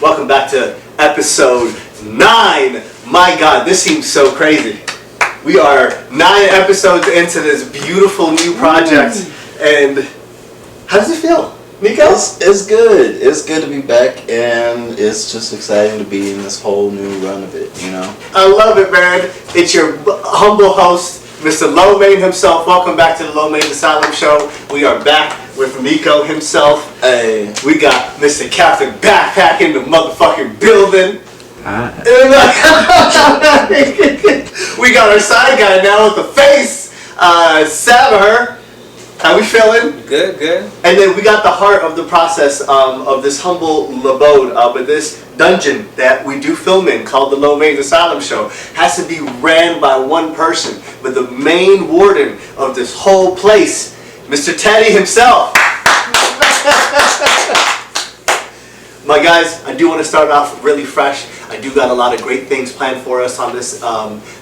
Welcome back to episode 9. My God, this seems so crazy. We are 9 episodes into this beautiful new project, and how does it feel, Nico? It's good. It's good to be back, and it's just exciting to be in this whole new run of it, you know? I love it, man. It's your humble host, Mr. Lomain himself. Welcome back to the Lomain Asylum Show. We are back with Nico himself. Hey. We got Mr. Captain Backpack in the motherfucking building. We got our side guy now with the face, Saber. How we feeling? Good. And then we got the heart of the process of this humble abode, but this dungeon that we do film in called the Lomain Asylum Show has to be ran by one person, but the main warden of this whole place, Mr. Teddy himself. My guys, I do want to start off really fresh. I do got a lot of great things planned for us on this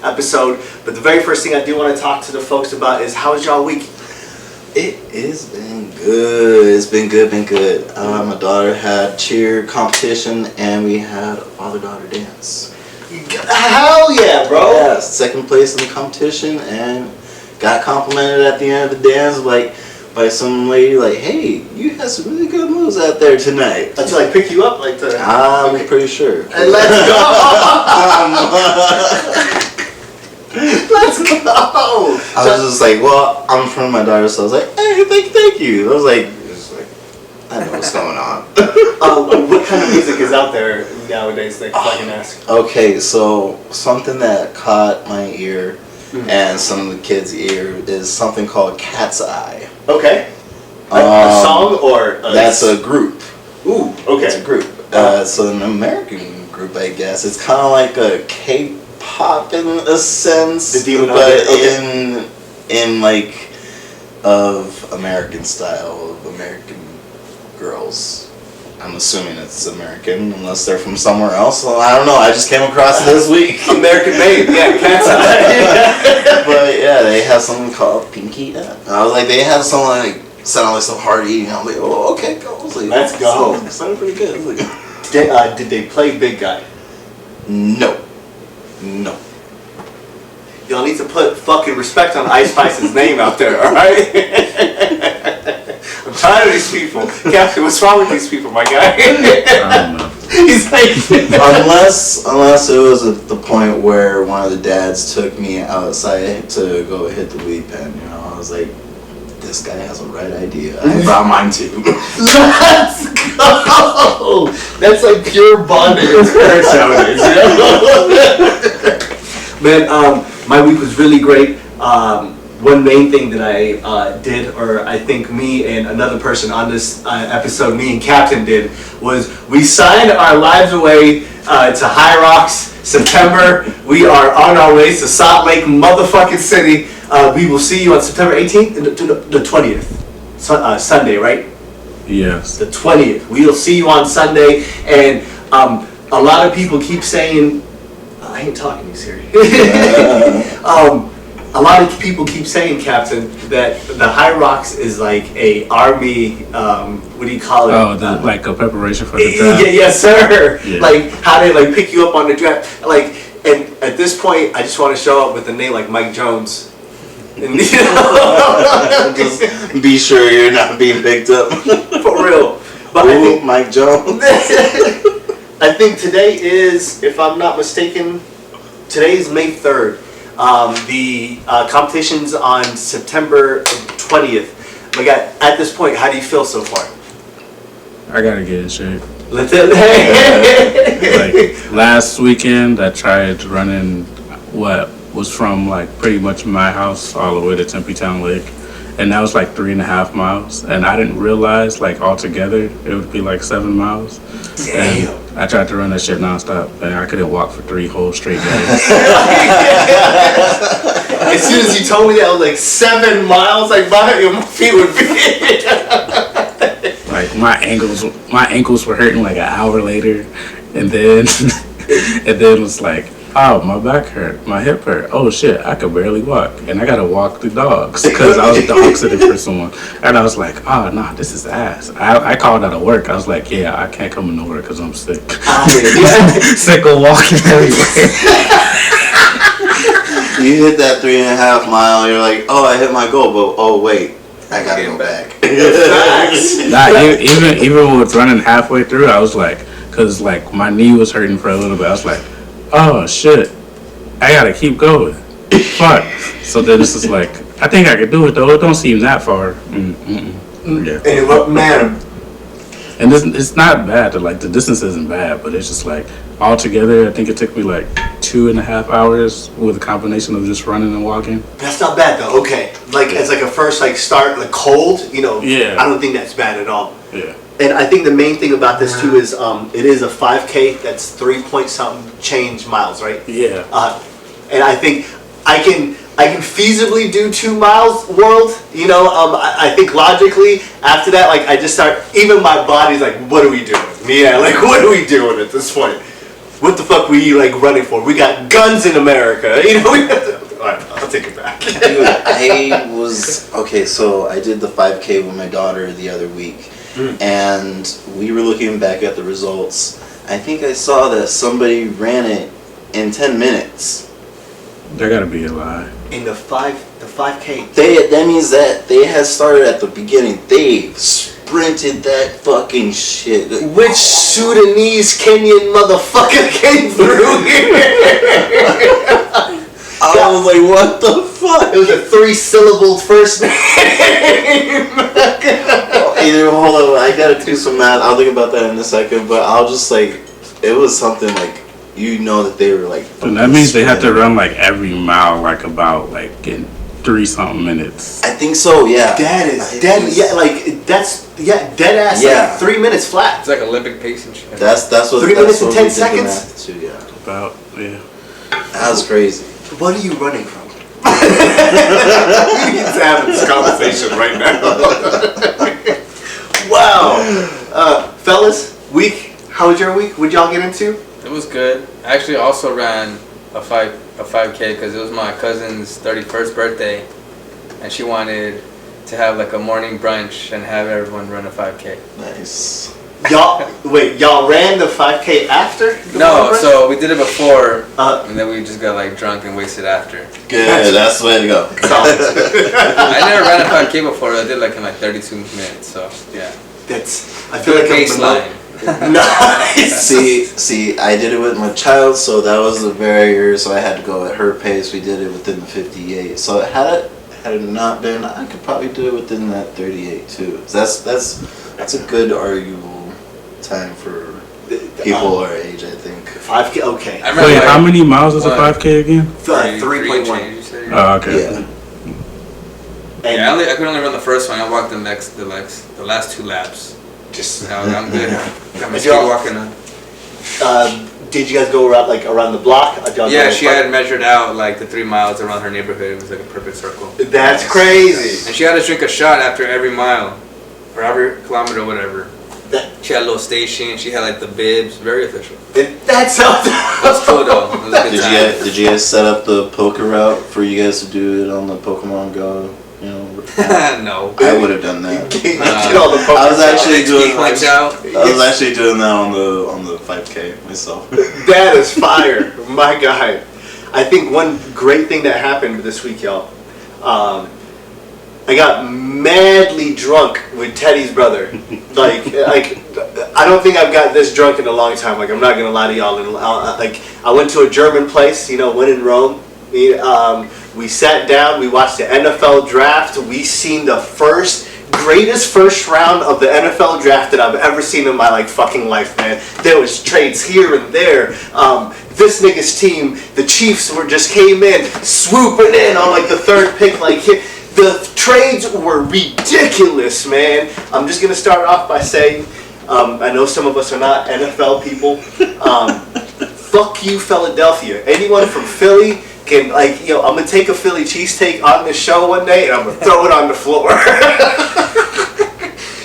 episode, but the very first thing I do want to talk to the folks about is, how was y'all week? It has been good. It's been good. My daughter had cheer competition, and we had a father-daughter dance. Hell yeah, bro! Yeah, second place in the competition, and got complimented at the end of the dance, by some lady, hey, you had some really good moves out there tonight. To pick you up, I'm pretty sure. And let's go! Let's go! I was just well, I'm in front of my daughter, so I was hey, thank you. I was I know what's going on. What kind of music is out there nowadays, if I can ask? Okay, so something that caught my ear and some of the kids' ear is something called Cat's Eye. Okay. A song or that's a group. Ooh, okay. It's a group. It's an American group, I guess. It's kind of like a K-pop in a sense, the demonhood, but okay. in of American style, of American girls. I'm assuming it's American, unless they're from somewhere else. Well, I don't know. I just came across it this week. American made, yeah, Cat's Eye. But yeah, they have something called Pinky. I was they had something sounded like some hard eating. I was oh, okay, go. I was let's go. Sounded pretty good. I was did they play Big Guy? No. Y'all need to put fucking respect on Ice Spice's name out there, alright? I'm tired of these people. Captain, what's wrong with these people, my guy? I don't know. He's unless it was at the point where one of the dads took me outside to go hit the weed pen, I was this guy has a right idea. I brought mine too. Let's go! That's pure bonding experience nowadays, Man, my week was really great. One main thing that I did, or I think me and another person on this episode, me and Captain did, was we signed our lives away to High Rocks, September. We are on our way to Salt Lake motherfucking City. We will see you on September 18th, the 20th. Sunday, right? Yes. The 20th. We'll see you on Sunday, and a lot of people keep saying, I ain't talking to you, Siri. A lot of people keep saying, Captain, that the High Rocks is a army, what do you call it? Oh, a preparation for the draft? Yes, sir. Yeah. How they pick you up on the draft. And at this point, I just want to show up with a name like Mike Jones. And, Just be sure you're not being picked up. For real. But ooh, I think Mike Jones. I think today is, if I'm not mistaken, today is May 3rd. The competition's on September 20th. My God, at this point, how do you feel so far? I gotta get in shape. Last Last weekend, I tried running what was from pretty much my house all the way to Tempe Town Lake, and that was 3.5 miles. And I didn't realize altogether it would be 7 miles. Damn. And I tried to run that shit nonstop, and I couldn't walk for 3 whole straight days. As soon as you told me that, I was 7 miles. My feet would be. My ankles were hurting an hour later, and then it was oh, my back hurt, my hip hurt. Oh shit, I could barely walk, and I gotta walk the dogs because I was dog sitting for someone. And I was like, oh nah, this is ass. I called out of work. I was like, yeah, I can't come into work because I'm sick. Sick of walking everywhere. You hit that 3.5 mile. You're like, oh, I hit my goal, but oh wait, I gotta go back. Nah, even with running halfway through, I was like, cause like my knee was hurting for a little bit. I was like, oh shit, I gotta keep going. Fuck. So then this is like, I think I could do it though. It don't seem that far. Yeah. And what man? And it's not bad. Like the distance isn't bad, but it's just like altogether, I think it took me like 2.5 hours with a combination of just running and walking. That's not bad though. Okay, like as like a first like start like cold, you know. Yeah. I don't think that's bad at all. Yeah. And I think the main thing about this too is it is a 5K. That's 3 point something change miles, right? Yeah. And I think I can feasibly do 2 miles world. You know, I think logically after that, like I just start. Even my body's like, what are we doing? Yeah, like what are we doing at this point? What the fuck we like running for? We got guns in America. You know. All right, I'll take it back. Dude, so I did the 5K with my daughter the other week, and we were looking back at the results. I think I saw that somebody ran it in 10 minutes. There gotta be a lie. In the 5K. That means that they had started at the beginning. They sprinted that fucking shit. Which Sudanese Kenyan motherfucker came through here? I was like, what the fuck? It was a 3-syllable first name. Hold on, I gotta do some math. I'll think about that in a second, but I'll just like, it was something like, you know that they were like. And that means they have to run like every mile, like about like in 3-something minutes. I think so, yeah. That is dead. Yeah, like that's dead ass. Yeah. Like 3 minutes flat. It's like Olympic pace and shit. That's what. 3 minutes and 10 we did the seconds? math too, yeah. About That was crazy. What are you running from? We need to have this conversation right now. Wow, fellas, week. How was your week? What'd y'all get into? It was good. I actually also ran a 5K because it was my cousin's 31st birthday, and she wanted to have like a morning brunch and have everyone run a 5K. Nice. Y'all ran the 5K after? No, so we did it before, and then we just got like drunk and wasted after. Good, that's the way to go. I never ran a 5K before. I did like in like 32 minutes. So yeah. I feel like baseline. Nice. See, I did it with my child, so that was the barrier. So I had to go at her pace. We did it within the 58. So had it not been, I could probably do it within that 38 too. So that's a good arguable time for people our age, I think. 5K, okay. I remember Wait, like, how many miles is a 5K again? 3.1. Oh, okay. Yeah. Yeah, I could only run the first one. I walked the last 2 laps. Just I'm good. I'm Did still y'all- walking on. did you guys go around the block? Or did y'all Yeah, go she had measured out like the 3 miles around her neighborhood. It was like a perfect circle. That's crazy. And she had to drink a shot after every mile, or every kilometer, or whatever. That, She had a little station. She had like the bibs. Very official. that sounds. It was cool though. It was a good time. Did you guys set up the poker route for you guys to do it on the Pokemon Go? You know. No. I would have done that. Get all the I was actually doing. Points out. I was actually doing that on the 5K myself. That is fire, my guy. I think one great thing that happened this week, y'all. I got madly drunk with Teddy's brother. Like I don't think I've got this drunk in a long time. Like I'm not gonna lie to y'all. Like I went to a German place, you know, when in Rome. We sat down. We watched the NFL draft. We seen the greatest first round of the NFL draft that I've ever seen in my fucking life, man. There was trades here and there. This nigga's team, the Chiefs, just came in, swooping in on the third pick. The trades were ridiculous, man. I'm just gonna start off by saying, I know some of us are not NFL people. Fuck you, Philadelphia. Anyone from Philly can, I'm gonna take a Philly cheesesteak on this show one day and I'm gonna throw it on the floor.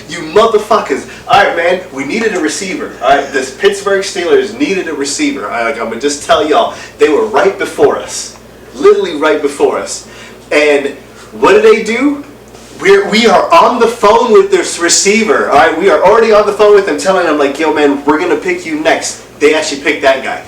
You motherfuckers. All right, man, we needed a receiver. All right, this Pittsburgh Steelers needed a receiver. All right, like, I'm gonna just tell y'all, they were right before us, literally right before us. And what did they do? We are on the phone with this receiver. All right, we are already on the phone with them, telling them like, yo, man, we're gonna pick you next. They actually picked that guy.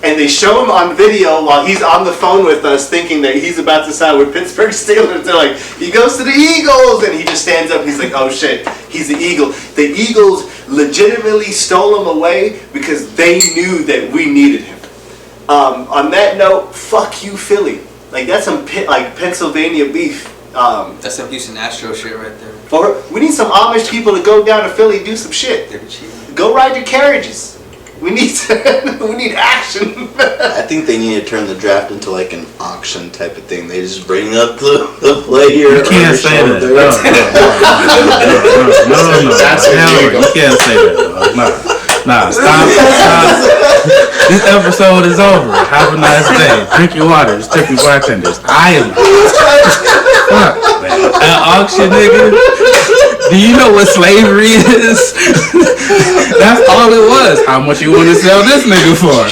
And they show him on video while he's on the phone with us thinking that he's about to sign with Pittsburgh Steelers. They're like, he goes to the Eagles! And he just stands up. He's like, oh shit, he's the Eagle. The Eagles legitimately stole him away because they knew that we needed him. On that note, fuck you, Philly. Like, that's some Pennsylvania beef. That's some Houston Astro shit right there. Or we need some Amish people to go down to Philly and do some shit. They be cheating. Go ride your carriages. We need we need action. I think they need to turn the draft into like an auction type of thing. They just bring up the player. You can't say that. No. That's You can't say that. Nah, stop. This episode is over. Have a nice day. Drink your water. It's tippy bartenders. I am. Fuck, man. An auction, nigga. Do you know what slavery is? That's all it was. How much you want to sell this nigga for?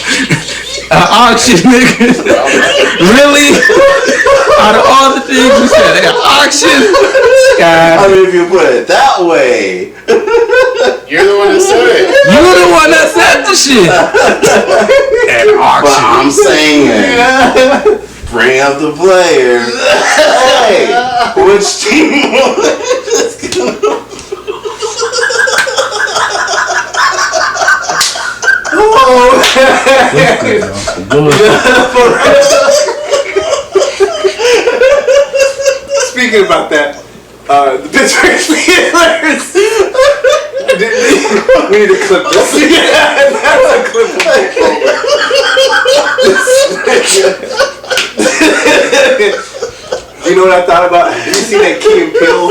An auction, nigga. Really? Out of all the things you said, an auction? God. I mean, if you put it that way. You're the one that said it. You the one that said the shit. An auction. But I'm saying, bring up the players. Hey, which team was gonna... Speaking about that, the Pittsburgh Steelers. We need to clip this. Yeah, that's a clip. You know what I thought about? Have you seen that Key and Peele?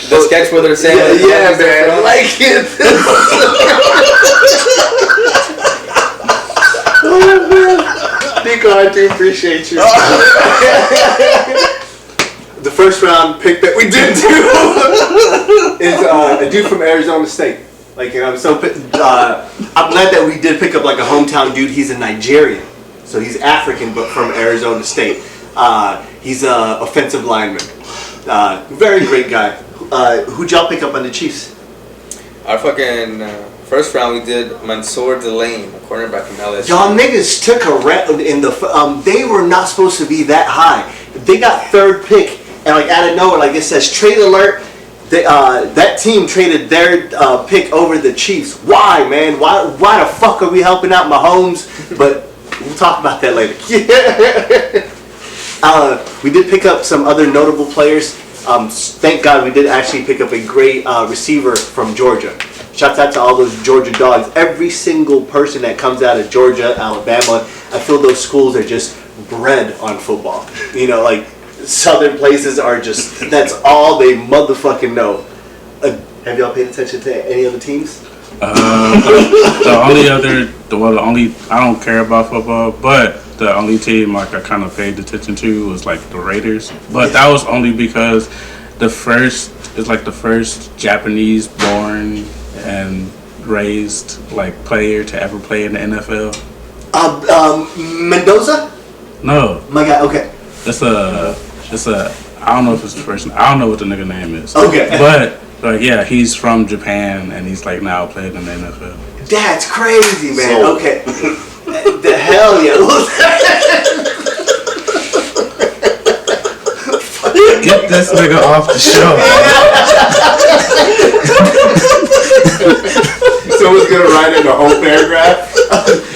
The sketch where they're saying, Yeah, man, I like it. Nico, I do appreciate you. The first round pick that we did do is a dude from Arizona State. Like, you know, I'm glad that we did pick up like a hometown dude. He's a Nigerian, so he's African, but from Arizona State. He's a offensive lineman. Very great guy. Who'd y'all pick up on the Chiefs? Our fucking first round we did Mansour Delane, a cornerback from LSU. Y'all niggas took a rep in the. They were not supposed to be that high. They got third pick, and like out of nowhere, like it says trade alert. That team traded their pick over the Chiefs. Why, man? Why the fuck are we helping out Mahomes? But we'll talk about that later. We did pick up some other notable players. Thank God we did actually pick up a great receiver from Georgia. Shouts out to all those Georgia dogs. Every single person that comes out of Georgia, Alabama, I feel those schools are just bred on football. You know, like southern places are just, that's all they motherfucking know. Have y'all paid attention to any other teams? The only I don't care about football, but the only team like I kind of paid attention to was like the Raiders. But that was only because the first Japanese born and raised like player to ever play in the NFL. Mendoza? No. My God, okay. It's a I don't know if it's the first. I don't know what the nigga name is. Okay. But like yeah, he's from Japan and he's like now playing in the NFL. That's crazy, man. So- Okay. The hell yeah. Get this nigga off the show. Someone's gonna write in the whole paragraph.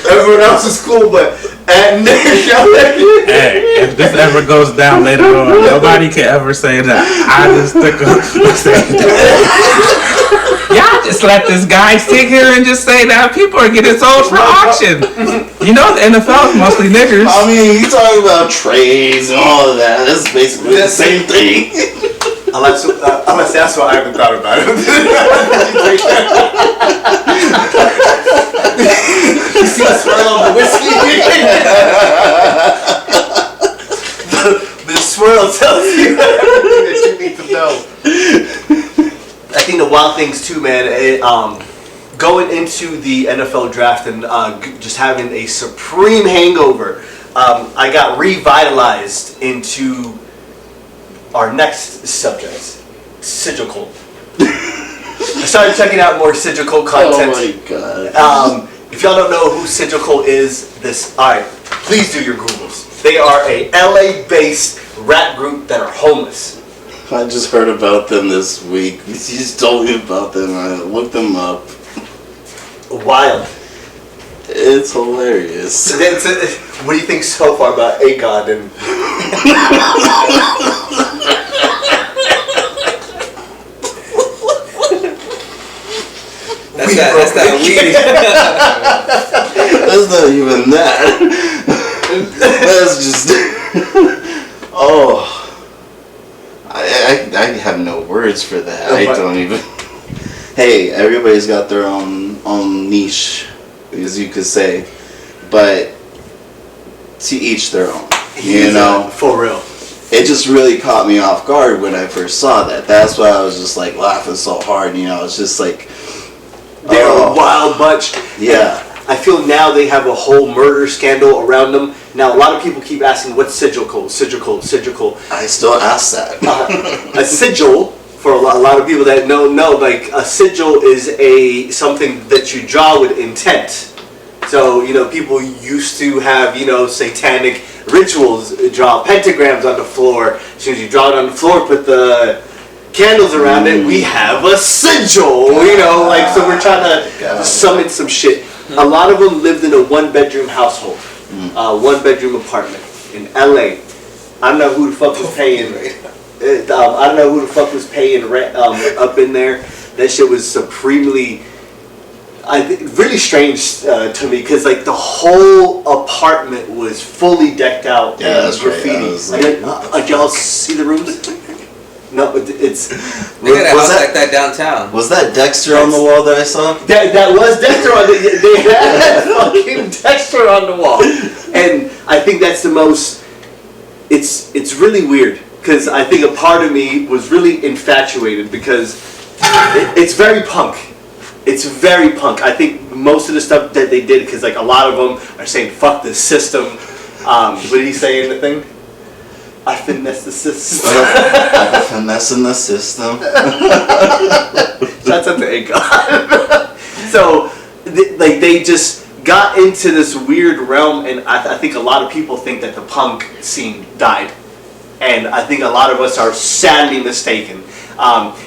Everyone else is cool, but at Hey, if this ever goes down later on, nobody can ever say that I just took y'all just let this guy sit here and just say that people are getting sold for auction. You know the NFL is mostly niggers. I mean, you talking about trades and all of that. That's basically the same thing. unless that's what I haven't thought about it. You see the swirl on the whiskey? the swirl tells you everything that you need to know. I think the wild about things too, man. Going into the NFL draft and just having a supreme hangover, I got revitalized into our next subject, Sigil Cult. I started checking out more Sigil Cult content. Oh my god. If y'all don't know who Sigil Cult is, alright, please do your Googles. They are a LA-based rap group that are homeless. I just heard about them this week. You just told me about them. I looked them up. Wild. It's hilarious. What do you think so far about A-God and... That's that weed. That's not even that. That's just... Oh. I have no words for that. I don't even... Hey, everybody's got their own niche, as you could say. But to each their own. You know? For real. It just really caught me off guard when I first saw that. That's why I was just like laughing so hard. You know, it's just like... They're a wild bunch. Yeah. I feel now they have a whole murder scandal around them. Now, a lot of people keep asking, what's Sigil Cult? Sigil Cult, Sigil Cult. I still ask that. A sigil, for a lot of people that know, like, a sigil is something that you draw with intent. So, you know, people used to have, you know, satanic rituals, draw pentagrams on the floor. As soon as you draw it on the floor, put the candles around it, we have a sigil, you know, like, so we're trying to summon some shit. A lot of them lived in a one-bedroom household, one-bedroom apartment in LA. I don't know who the fuck was paying. I don't know who the fuck was paying rent up in there. That shit was supremely, really strange to me, because like the whole apartment was fully decked out in graffiti. Did y'all see the rooms? No, it's. They got a house like that downtown. Was that Dexter on the wall that I saw? That was Dexter on the. They had fucking Dexter on the wall, and I think that's the most. It's really weird, because I think a part of me was really infatuated, because it's very punk. It's very punk. I think most of the stuff that they did, because like a lot of them are saying fuck the system. What did he say in the thing? I finesse the system. I'm finessing the system. That's at the A-God. So, they just got into this weird realm, and I think a lot of people think that the punk scene died. And I think a lot of us are sadly mistaken.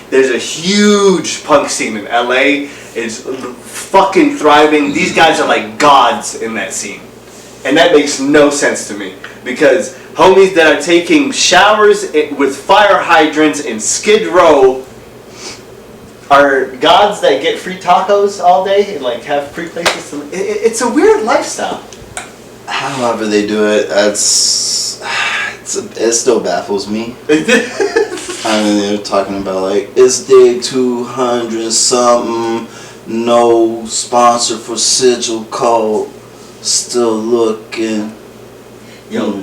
There's a huge punk scene in LA. It's fucking thriving. These guys are like gods in that scene. And that makes no sense to me, because homies that are taking showers with fire hydrants in Skid Row are gods that get free tacos all day and like have free places to. It's a weird lifestyle. However they do it, it still baffles me. I mean, they're talking about like, it's day 200 something, no sponsor for Sigil Cult, still looking. Yo,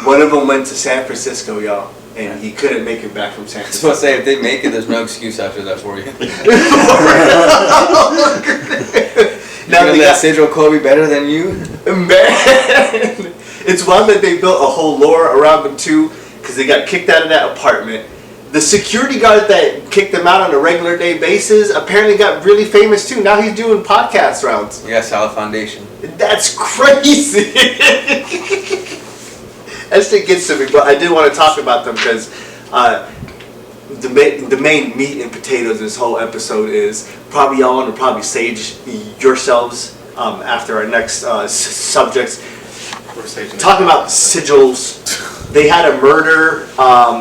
one of them went to San Francisco, y'all, and he couldn't make it back from San I was Francisco. supposed to say, if they make it, there's no excuse after that for you. Now you know that Sigil Cult be better than you? Man, it's one that they built a whole lore around them too, because they got kicked out of that apartment. The security guard that kicked them out on a regular day basis apparently got really famous too. Now he's doing podcast rounds. Yeah, Solid Foundation. That's crazy. That shit gets to me, but I did want to talk about them because the main meat and potatoes of this whole episode is probably y'all want to probably sage yourselves after our next subjects. Talking about sigils, they had a murder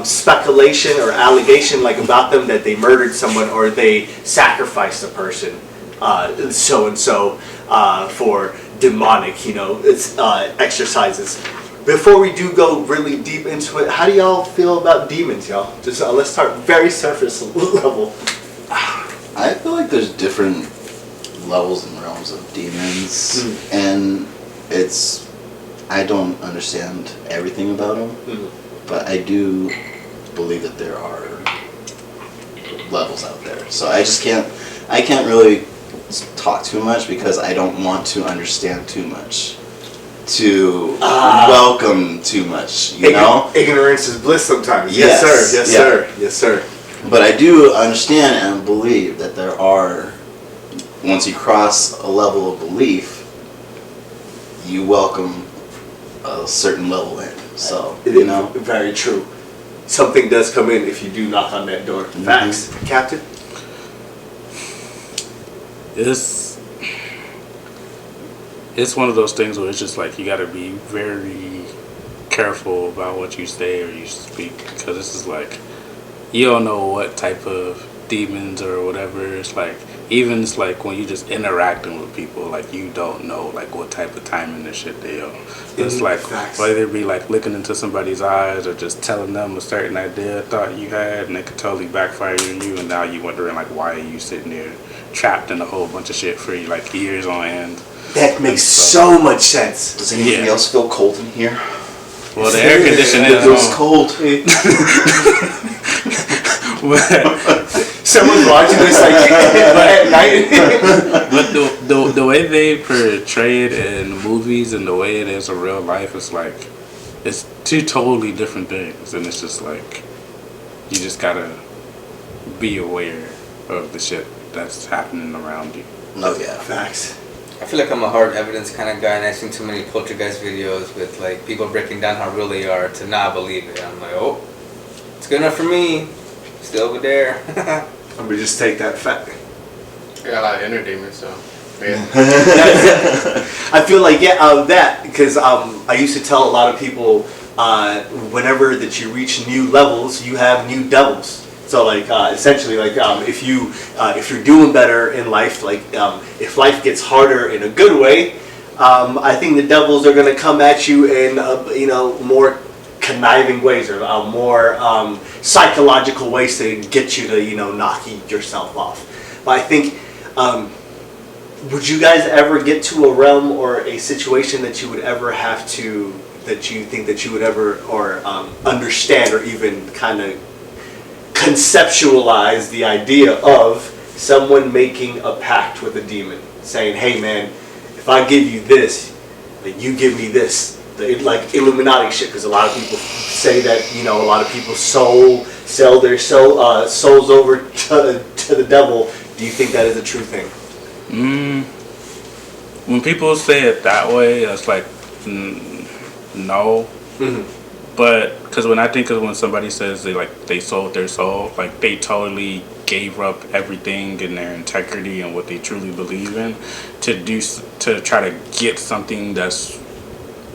speculation or allegation like about them that they murdered someone or they sacrificed a person, so and so for demonic, it's exercises. Before we do go really deep into it, how do y'all feel about demons, y'all? Just let's start very surface level. I feel like there's different levels and realms of demons, and I don't understand everything about them, but I do believe that there are levels out there. So I can't really talk too much because I don't want to understand too much, to welcome too much, you know? Ignorance is bliss sometimes. Yes, Yes, sir. Yes, yeah. sir. Yes, sir. But I do understand and believe that there are, once you cross a level of belief, you welcome a certain level in. So, you know. Very true. Something does come in if you do knock on that door. Facts. Captain? It's one of those things where it's just like you got to be very careful about what you say or you speak, because this is like you don't know what type of demons or whatever. It's like even it's like when you just interacting with people, like you don't know like what type of timing and shit they are. It's like Facts. whether it be like looking into somebody's eyes or just telling them a certain idea thought you had, and it could totally backfire on you, and now you wondering like why are you sitting there trapped in a whole bunch of shit for like years on end. That makes so much sense. Does anybody else feel cold in here? Well, the air conditioning It is feels on. cold. Someone's watching this like at night. But the way they portray it in movies and the way it is in real life, it's like it's two totally different things, and it's just like you just gotta be aware of the shit that's happening around you. Oh yeah. Facts. I feel like I'm a hard evidence kind of guy, and I've seen too many poltergeist videos with like people breaking down how real they are to not believe it. I'm like, oh, it's good enough for me. Still over there. I'm gonna just take that fact. I got a lot of inner demons, so. Yeah. I feel like that because I used to tell a lot of people whenever that you reach new levels, you have new devils. So like essentially like if you're doing better in life, like if life gets harder in a good way, I think the devils are gonna come at you in more conniving ways or more psychological ways to get you to knock yourself off. But I think would you guys ever get to a realm or a situation that you would ever have to that you think that you would ever or understand or even kind of conceptualize the idea of someone making a pact with a demon, saying, "Hey man, if I give you this, then you give me this." Like Illuminati shit, because a lot of people say that a lot of people sell their souls over to the devil. Do you think that is a true thing? When people say it that way, it's like no. Mm-hmm. But because when I think of when somebody says they sold their soul, like they totally gave up everything in their integrity and what they truly believe in to try to get something that's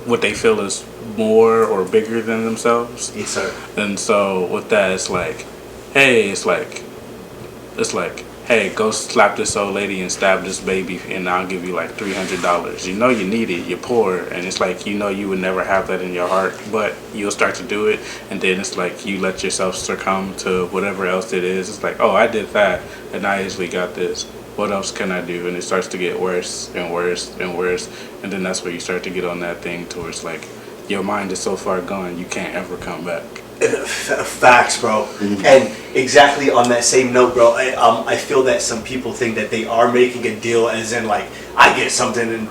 what they feel is more or bigger than themselves. Yes, sir. And so with that, it's like, hey, hey, go slap this old lady and stab this baby, and I'll give you like $300. You know you need it, you're poor, and it's like you would never have that in your heart, but you'll start to do it, and then it's like you let yourself succumb to whatever else it is. It's like, oh, I did that, and I easily got this. What else can I do? And it starts to get worse and worse and worse, and then that's where you start to get on that thing towards like your mind is so far gone you can't ever come back. Facts, bro. And exactly on that same note, bro, I feel that some people think that they are making a deal as in like I get something in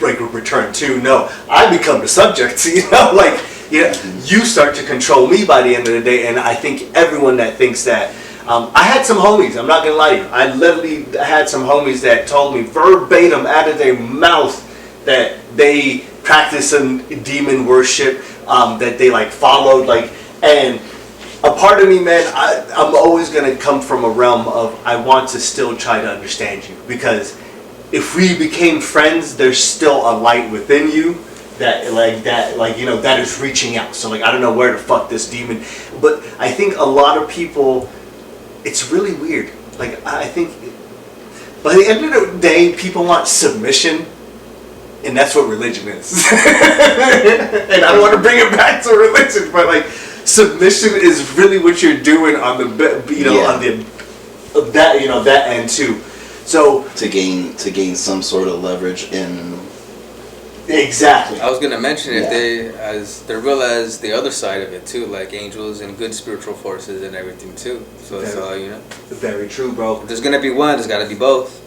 return too. No, I become the subject. You start to control me by the end of the day. And I think everyone that thinks that. I had some homies, I'm not gonna lie to you, I literally had some homies that told me verbatim out of their mouth that they practice some demon worship, that they like followed, like, and a part of me, man, I'm always gonna come from a realm of I want to still try to understand you, because if we became friends, there's still a light within you that is reaching out. So like I don't know where the fuck this demon, but I think a lot of people. It's really weird. Like, I think, by the end of the day, people want submission, and that's what religion is. And I don't want to bring it back to religion, but like, submission is really what you're doing on the, on that end too. So to gain some sort of leverage in Exactly. I was gonna mention if Yeah. they're real as the other side of it too, like angels and good spiritual forces and everything too. So it's all, you know. Very true, bro. If there's gonna be one, there's gotta be both.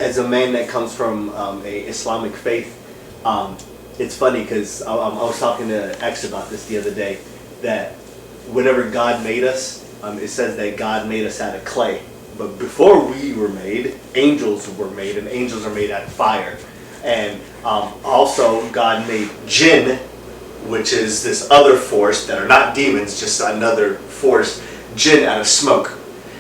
As a man that comes from a Islamic faith, it's funny because I was talking to X about this the other day, that whenever God made us, it says that God made us out of clay. But before we were made, angels were made, and angels are made out of fire. And also God made jinn, which is this other force that are not demons, just another force, jinn out of smoke.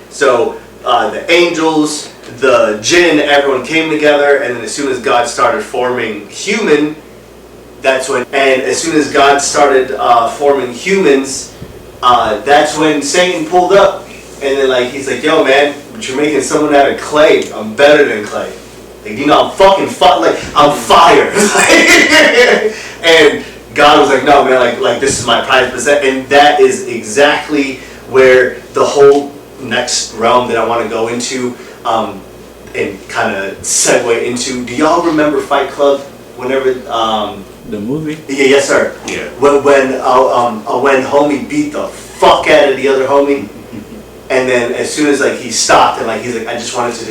So the angels, the jinn, everyone came together, and then as soon as God started forming human, as soon as God started forming humans, that's when Satan pulled up, and then like he's like, "Yo, man, but you're making someone out of clay. I'm better than clay. Like, you know, I'm fucking I'm fire." And God was like, "No, man, like this is my prized possession," and that is exactly where the whole next realm that I want to go into, and kind of segue into. Do y'all remember Fight Club? Whenever The movie? yeah, yes sir. Yeah. When homie beat the fuck out of the other homie, and then as soon as like he stopped and like he's like, "I just wanted to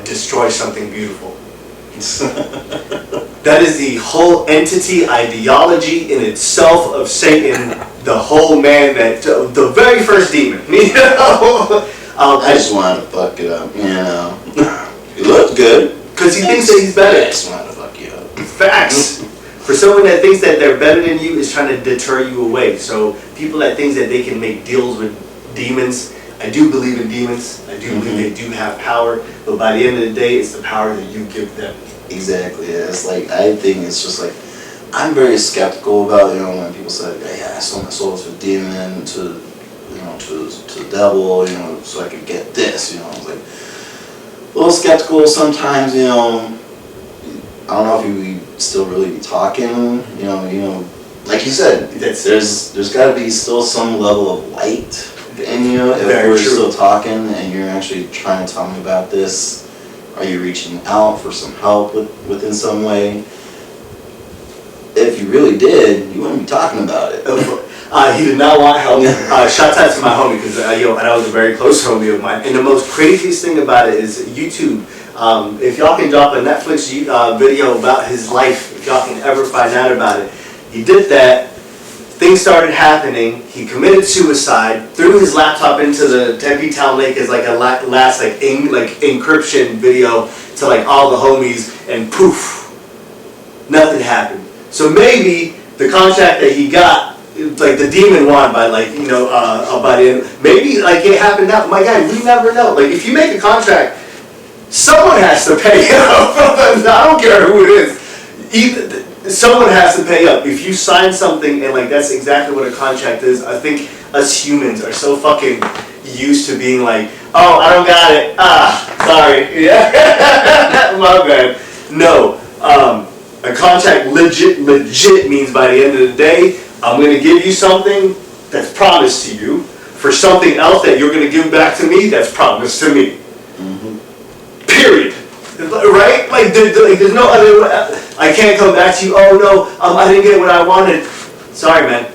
destroy something beautiful." That is the whole entity ideology in itself of Satan, the whole man that the very first demon. You know, I just wanted to fuck it up, you know. You look good. because he thinks that he's better. I just wanted to fuck you up. Facts. For someone that thinks that they're better than you is trying to deter you away. So people that think that they can make deals with demons, I do believe in demons. I do believe they do have power. But by the end of the day, it's the power that you give them. Exactly. Yeah. It's like, I think it's just like, I'm very skeptical about, you know, when people say, "Yeah, I sold my soul to a demon, to the devil, you know, so I could get this," you know. It's like a little skeptical sometimes, you know. I don't know if you would still really be talking, you know, like you said, there's got to be still some level of light in you if Very we're true. still talking and you're actually trying to tell me about this. Are you reaching out for some help within some way? If you really did, you wouldn't be talking about it. He did not want help. Shout out to my homie, because and that was a very close homie of mine. And the most craziest thing about it is YouTube. If y'all can drop a Netflix video about his life, if y'all can ever find out about it, he did that. Things started happening. He committed suicide. Threw his laptop into the Tempe Town Lake as like a last encryption video to like all the homies, and poof, nothing happened. So maybe the contract that he got, like the demon won by by the end. Maybe like it happened now. My guy, we never know. Like if you make a contract, someone has to pay up. I don't care who it is. Someone has to pay up. If you sign something and like that's exactly what a contract is, I think us humans are so fucking used to being like, "Oh, I don't got it. Sorry. Yeah, my bad." No, a contract legit means by the end of the day, I'm going to give you something that's promised to you for something else that you're going to give back to me that's promised to me. Period. Right? Like there's no other. I can't come back to you. "Oh no, I didn't get what I wanted." Sorry, man.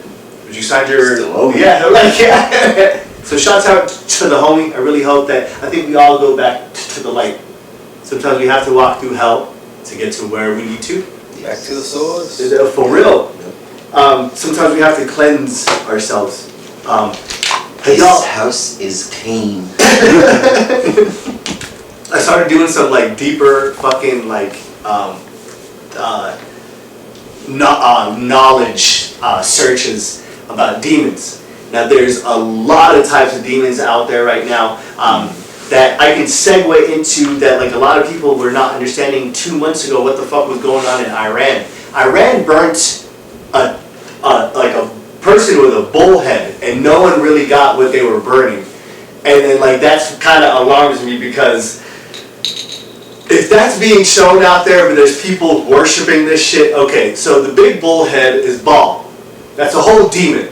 But you signed your. Still owe me. Yeah, like yeah. So shouts out to the homie. I really hope that. I think we all go back to the light. Sometimes we have to walk through hell to get to where we need to. Back to the source. For real. Sometimes we have to cleanse ourselves. This house is clean. I started doing some like deeper fucking like knowledge searches about demons. Now there's a lot of types of demons out there right now that I can segue into that like a lot of people were not understanding 2 months ago what the fuck was going on in Iran. Iran burnt a person with a bullhead and no one really got what they were burning. And then like that's kind of alarms me because if that's being shown out there, but there's people worshiping this shit, okay, so the big bullhead is Baal. That's a whole demon.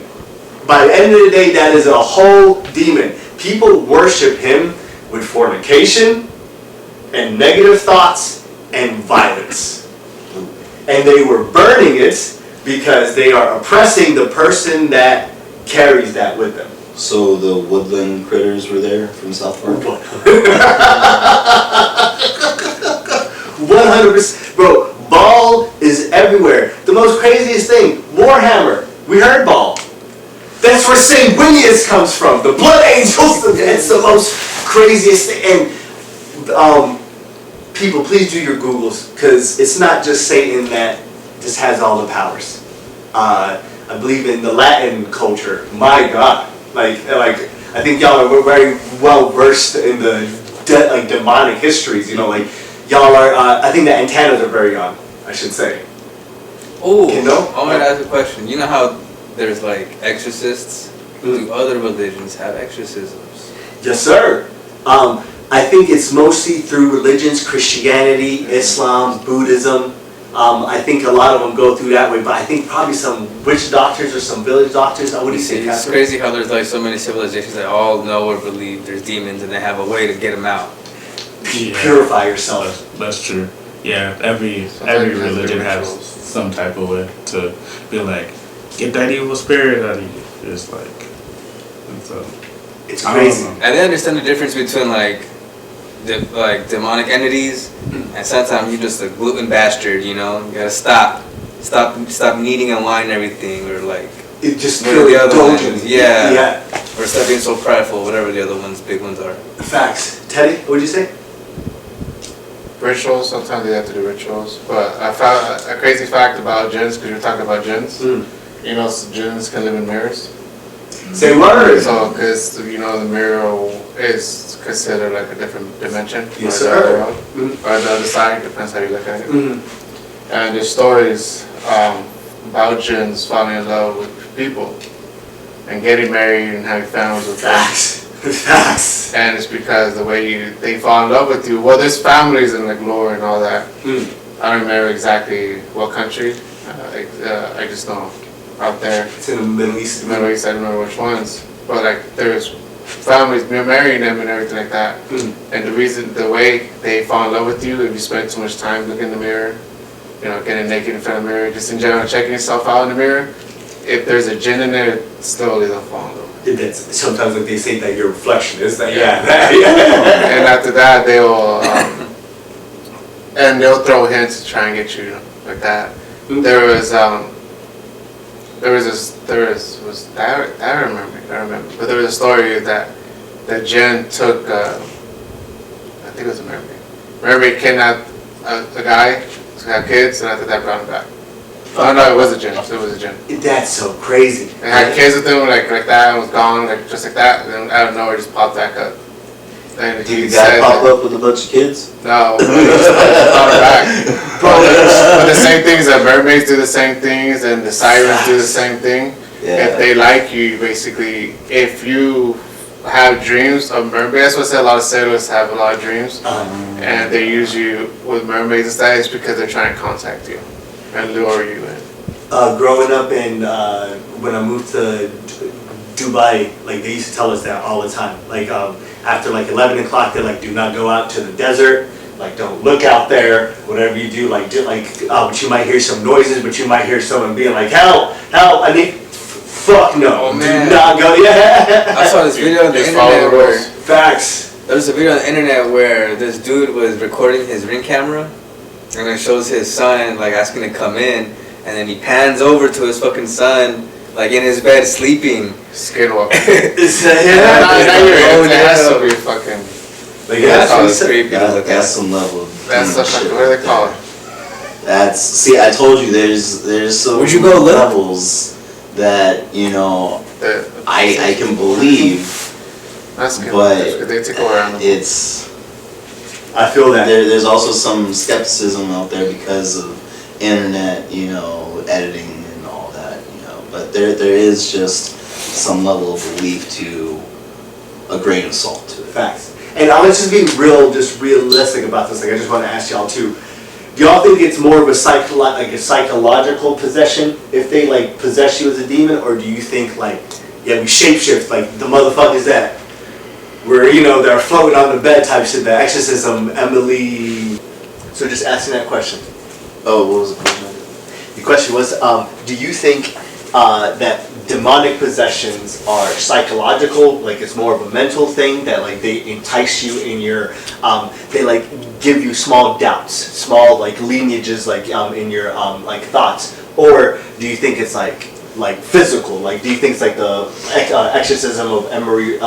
By the end of the day, that is a whole demon. People worship him with fornication and negative thoughts and violence. and they were burning it because they are oppressing the person that carries that with them. So the woodland critters were there from South Park? 100%. Bro, Ball is everywhere. The most craziest thing, Warhammer. We heard Ball. That's where Sanguinius comes from. The Blood Angels. It's the most craziest thing. And people, please do your Googles, because it's not just Satan that just has all the powers. I believe in the Latin culture. My God. Like I think y'all are very well versed in the demonic histories. You know, like y'all are. I think the antennas are very on, I should say. Oh, You know? I want to ask a question. You know how there's like exorcists? Do other religions have exorcisms? Yes, sir. I think it's mostly through religions: Christianity, Islam, Buddhism. I think a lot of them go through that way, but I think probably some witch doctors or some village doctors. What do you think? It's crazy how there's like so many civilizations that all know or believe there's demons and they have a way to get them out. Purify yourself. That's true. Yeah, every religion has some type of way to be like, get that evil spirit out of you. It's like, It's I don't crazy. know. And they understand the difference between like demonic entities, and sometimes you're just a gluten bastard, you know. You gotta stop needing and wanting everything, or like It just what are the other indulgent. ones? Yeah. Yeah. Or stop being so prideful, whatever the other big ones are. Facts. Teddy, what'd you say? Rituals, sometimes they have to do rituals. But I found a crazy fact about jinns, because you're talking about jinns. You know, jinns can live in mirrors. Say word. So, because, you know, the mirror is considered like a different dimension. Yes, or the sir. other world, or the other side, depends how you look at it. And there's stories about jinns falling in love with people and getting married and having families with them. Facts. Facts. And it's because the way they fall in love with you. Well, there's families in like lore and all that. I don't remember exactly what country. I just know out there. It's in the Middle East. The Middle East, I don't remember which ones. But like there's families marrying them and everything like that. And the way they fall in love with you, if you spend too much time looking in the mirror, you know, getting naked in front of the mirror, just in general checking yourself out in the mirror, if there's a jinn in there, slowly they'll fall in love. That's sometimes like they say that your reflection is that. Yeah. Yeah. And after that, they'll throw hints to try and get you like that. There was I remember, but there was a story that the jinn took, I think it was a mermaid. Mermaid kidnapped a guy to have kids, and after that brought him back. Oh no, it was a jinn. It was a jinn. That's so crazy. They had kids with him like that, and was gone like just like that, and then out of nowhere just popped back up. And Did the guy pop up with a bunch of kids? No, he just brought him back. But the same things that mermaids do the same things, and the sirens do the same thing. Yeah. If they like you, basically, if you have dreams of mermaids, that's what I said, a lot of sailors have a lot of dreams, and they use you with mermaids and that is because they're trying to contact you and lure you in. Growing up in when I moved to Dubai, like they used to tell us that all the time. Like after like 11 o'clock, they're like, do not go out to the desert. Like don't look out there. Whatever you do, but you might hear some noises, but you might hear someone being like, help, I need. Fuck no. Oh, man. Do not go. Yeah. I saw this video on the Just follow internet the where rules. Facts. there was a video on the internet where this dude was recording his Ring camera, and it shows his son like asking to come in, and then he pans over to his fucking son like in his bed sleeping. Skinwalker. It's, Now you're it has to be fucking. Like, That's yeah, always creepy to look That's at. some level of That's demon such shit. what do they call it? See, I told you there's some Would you go look? levels that, you know, I can believe, That's good. but Because they take away on them. it's, I feel that. there's also some skepticism out there because of internet, you know, editing and all that, you know, but there is just some level of belief to a grain of salt to it. Facts. And let's just be realistic about this. Like, I just want to ask y'all too. Do y'all think it's more of a psychological possession if they like possess you as a demon, or do you think like, yeah, we shapeshift like the motherfuckers that were, you know, they're floating on the bed type shit, the exorcism, Emily. So just asking that question. Oh, what was the question? The question was, do you think that demonic possessions are psychological, like it's more of a mental thing, that like they entice you in your, they like give you small doubts, small like lineages like in your like thoughts, or do you think it's like physical? Like, do you think it's like the exorcism of Emily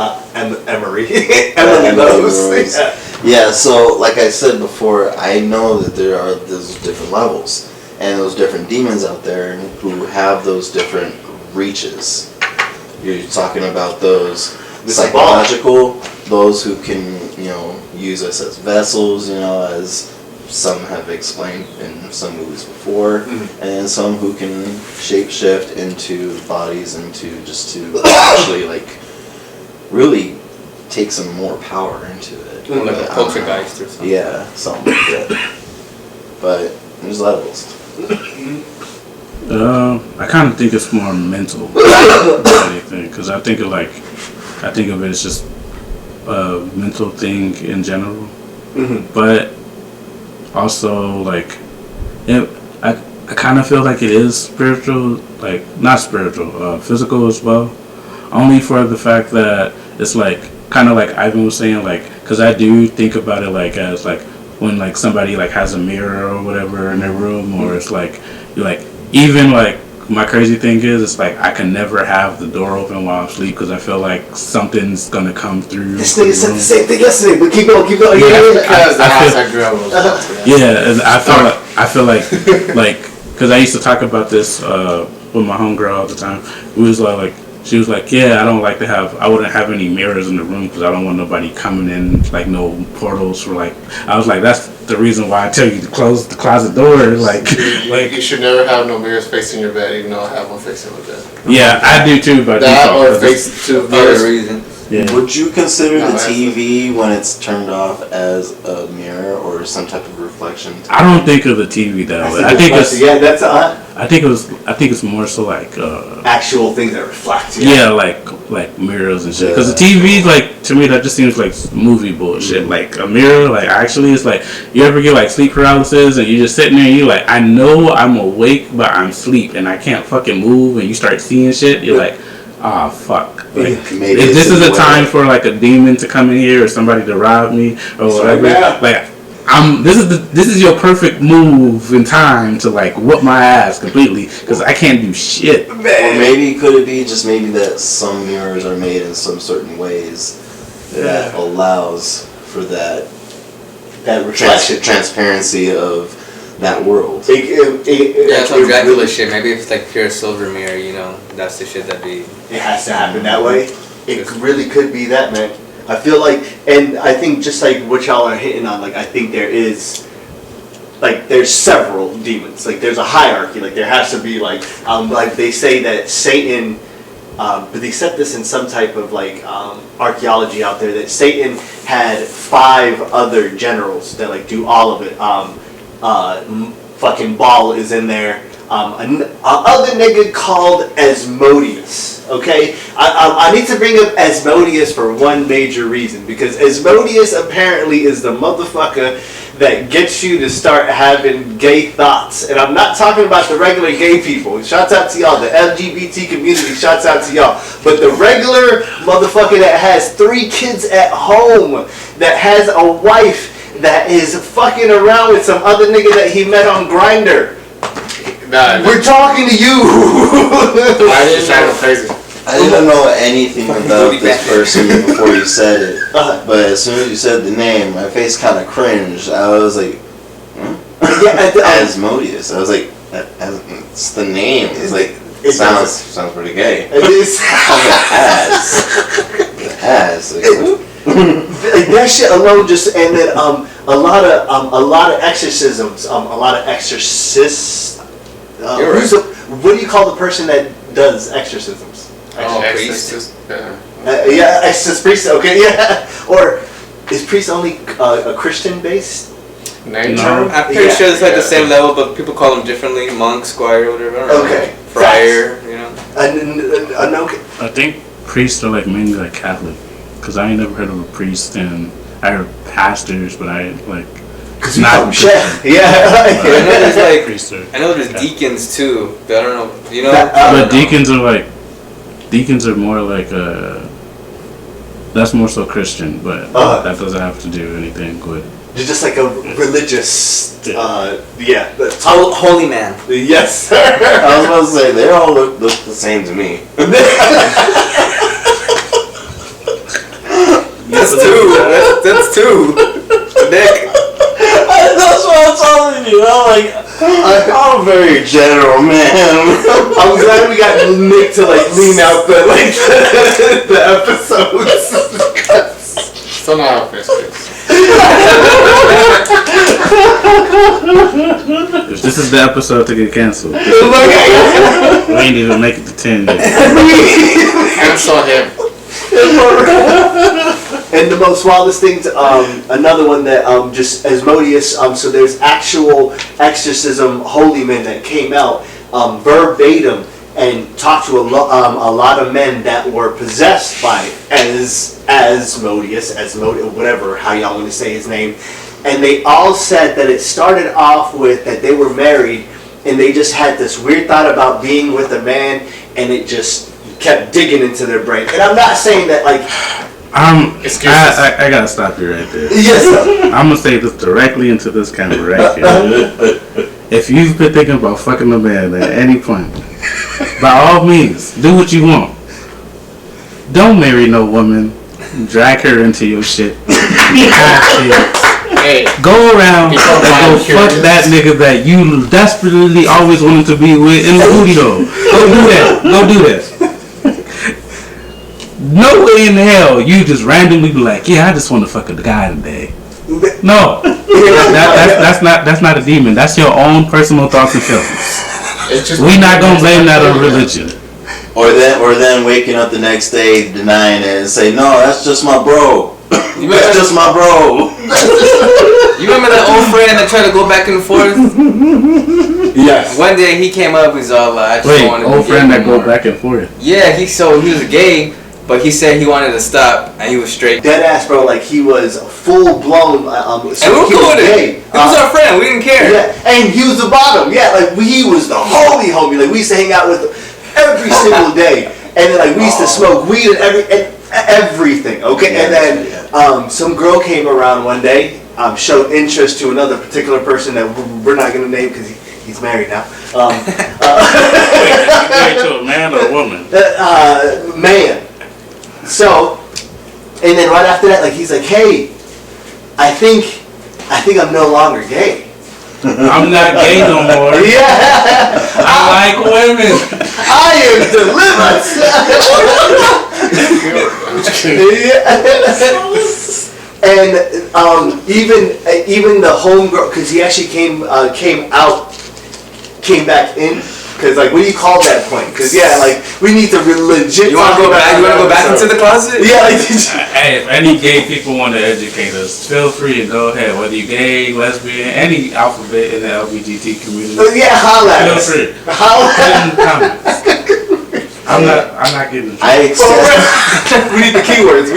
Rose? Yeah, so like I said before, I know that there are those different levels and those different demons out there who have those different reaches. You're talking about those psychological, those who can, use us as vessels, as some have explained in some movies before, and then some who can shapeshift into bodies into just to actually like really take some more power into it. Like a poltergeist or something. Yeah, something like that. But there's levels. I kind of think it's more mental than anything, because I think of it as just a mental thing in general. But also like, I kind of feel like it is spiritual, like not spiritual, physical as well. Only for the fact that it's like kind of like Ivan was saying, like, because I do think about it like as like when like somebody like has a mirror or whatever in their room, or it's like you like even like my crazy thing is it's like I can never have the door open while I'm asleep because I feel like something's gonna come through. This nigga said the same thing yesterday, but keep going. Yeah, Because the house I grew up with. yeah, and I feel like because I used to talk about this with my homegirl all the time. We was like. She was like, yeah, I wouldn't have any mirrors in the room because I don't want nobody coming in, like no portals for like, I was like, that's the reason why I tell you to close the closet door, like. You should never have no mirrors facing your bed, even though I have one facing my bed. Yeah, I do too, but. That or face to mirrors. Reason. Yeah. Would you consider the TV when it's turned off as a mirror or some type of reflection? I don't think of the TV that way. I think it's more so like actual things that reflect. Yeah, like mirrors and shit. Because the TV, like to me, that just seems like movie bullshit. Like a mirror, like actually, it's like you ever get like sleep paralysis and you're just sitting there and you're like, I know I'm awake, but I'm asleep and I can't fucking move, and you start seeing shit. You're like, ah, fuck. Like, if this is a time for like a demon to come in here or somebody to rob me or whatever, like this is your perfect move in time to like whoop my ass completely because I can't do shit. Or maybe could it be just maybe that some mirrors are made in some certain ways that allows for that reflection, transparency of that world. Some Dracula shit. Maybe if it's like pure silver mirror, that's the shit that be. It has to happen that way. It really could be that, man. I feel like, and I think just like what y'all are hitting on, like I think there's several demons. Like there's a hierarchy. Like there has to be like they say that Satan, but they said this in some type of like archaeology out there, that Satan had 5 other generals that like do all of it. Fucking Baal is in there. Other nigga called Asmodeus. Okay, I need to bring up Asmodeus for one major reason, because Asmodeus apparently is the motherfucker that gets you to start having gay thoughts, and I'm not talking about the regular gay people. Shouts out to y'all, the LGBT community. Shouts out to y'all, but the regular motherfucker that has 3 kids at home, that has a wife that is fucking around with some other nigga that he met on Grindr. We're talking to you. I didn't know anything about this person before you said it, but as soon as you said the name, my face kind of cringed. I was like, Asmodeus. I was like, it's the name. It's like, it sounds pretty gay. It is. That shit alone just, and then a lot of exorcisms, a lot of exorcists. What do you call the person that does exorcisms? Priest. Exorcist priest. Okay, yeah. Or is priest only a Christian based term? I'm pretty sure it's like the same level, but people call them differently. Monk, squire, whatever. I don't know. Friar. I think priests are like mainly like Catholic, because I ain't never heard of a priest, and I heard pastors, but I like Cause we Not call them chef. Yeah. I know there's deacons too, but I don't know. You know, But deacons are more like that's more so Christian, but that doesn't have to do anything with. You're just like a religious. That's holy man. Yes, sir. I was about to say they all look the same to me. That's two. That's two. Nick. That's what I'm telling you. I'm a very general man. I'm glad we got Nick to like lean out the episodes. Still not how face fits. If this is the episode to get canceled, we ain't even make it to 10 yet. Cancel him. And the most wildest things, another one that just Asmodeus, so there's actual exorcism holy men that came out verbatim and talked to a lot of men that were possessed by Asmodeus, whatever, how y'all want to say his name. And they all said that it started off with that they were married and they just had this weird thought about being with a man and it just kept digging into their brain. And I'm not saying that like... I gotta stop you right there. Yes, sir. I'm gonna say this directly into this camera right here. If you've been thinking about fucking a man at any point, by all means, do what you want. Don't marry no woman. Drag her into your shit. Hey, go around and go fuck that nigga that you desperately always wanted to be with in the booty hole. Go do that. Go do that. No way in hell you just randomly be like, yeah, I just want to fuck a guy today. No, that's not a demon. That's your own personal thoughts and feelings. We not gonna blame that on religion. Or then waking up the next day denying it and say, no, that's just my bro. That's just my bro. You remember that old friend that tried to go back and forth? Yes. One day he came up, he's all like, I just don't want to be old friend that anymore. go back and forth. Yeah, he was gay, but he said he wanted to stop and he was straight. Dead ass, bro. Like he was full blown. So and we were cool with it. He was our friend. We didn't care. Yeah, and he was the bottom. Yeah, like he was the homie. Like we used to hang out with him every single day, and then like we used to smoke weed and everything. Okay, and then some girl came around one day, showed interest to another particular person that we're not gonna name because he's married now. Married to a man or a woman? Man. So, and then right after that, like he's like, hey, I think I'm no longer gay. I'm not gay no more. Yeah. I like women. I am delivered. And even the homegirl, because he actually came back in. Because, like, what do you call that point? Because, yeah, like, we need to legit... You want to go back? You want to go back into the closet? Yeah, like... Hey, if any gay people want to educate us, feel free to go ahead. Whether you're gay, lesbian, any alphabet in the LGBT community. Yeah, holla at us. Feel free. Holla in the comments. I'm not getting... I accept... We need the keywords.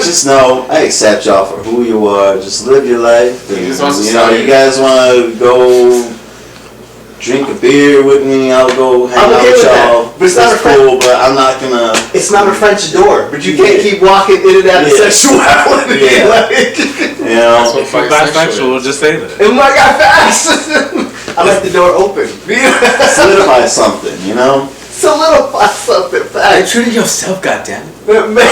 Just know, I accept y'all for who you are. Just live your life. And, you guys want to go... drink a beer with me, I'll go hang out with y'all. But it's not cool, but I'm not gonna... It's not a French door, but you can't keep walking in and out of sexuality. Yeah. Like, you know? If you're bisexual, just say that. And like I fast. I like the door open. Solidify something, you know? Solidify something Hey, fast. treat it yourself, goddammit. Man.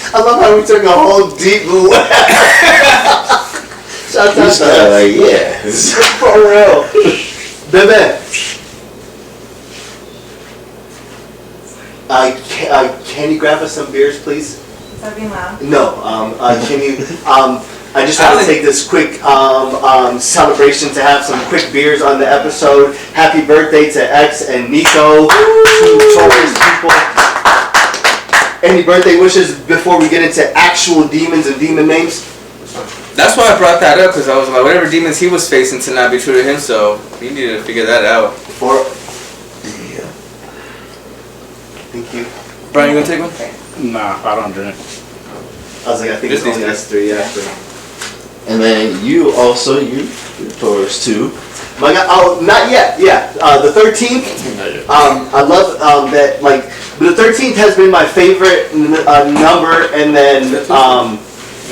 I love how we took a whole deep left. Shout out to us. Like, yeah. For real. Bebe. Can you grab us some beers, please? Is that being loud? No. Can you? I just want to take this quick celebration to have some quick beers on the episode. Happy birthday to X and Nico, two Taurus people. Any birthday wishes before we get into actual demons and demon names? That's why I brought that up, because I was like, whatever demons he was facing to not be true to himself, he needed to figure that out. Yeah. Thank you. Brian, you gonna take one? Nah, I don't drink. I was like, I think it's only us three. Yeah. And then you're Taurus too. My God, oh, not yet. Yeah, the 13th. I love that. Like the 13th has been my favorite number, and then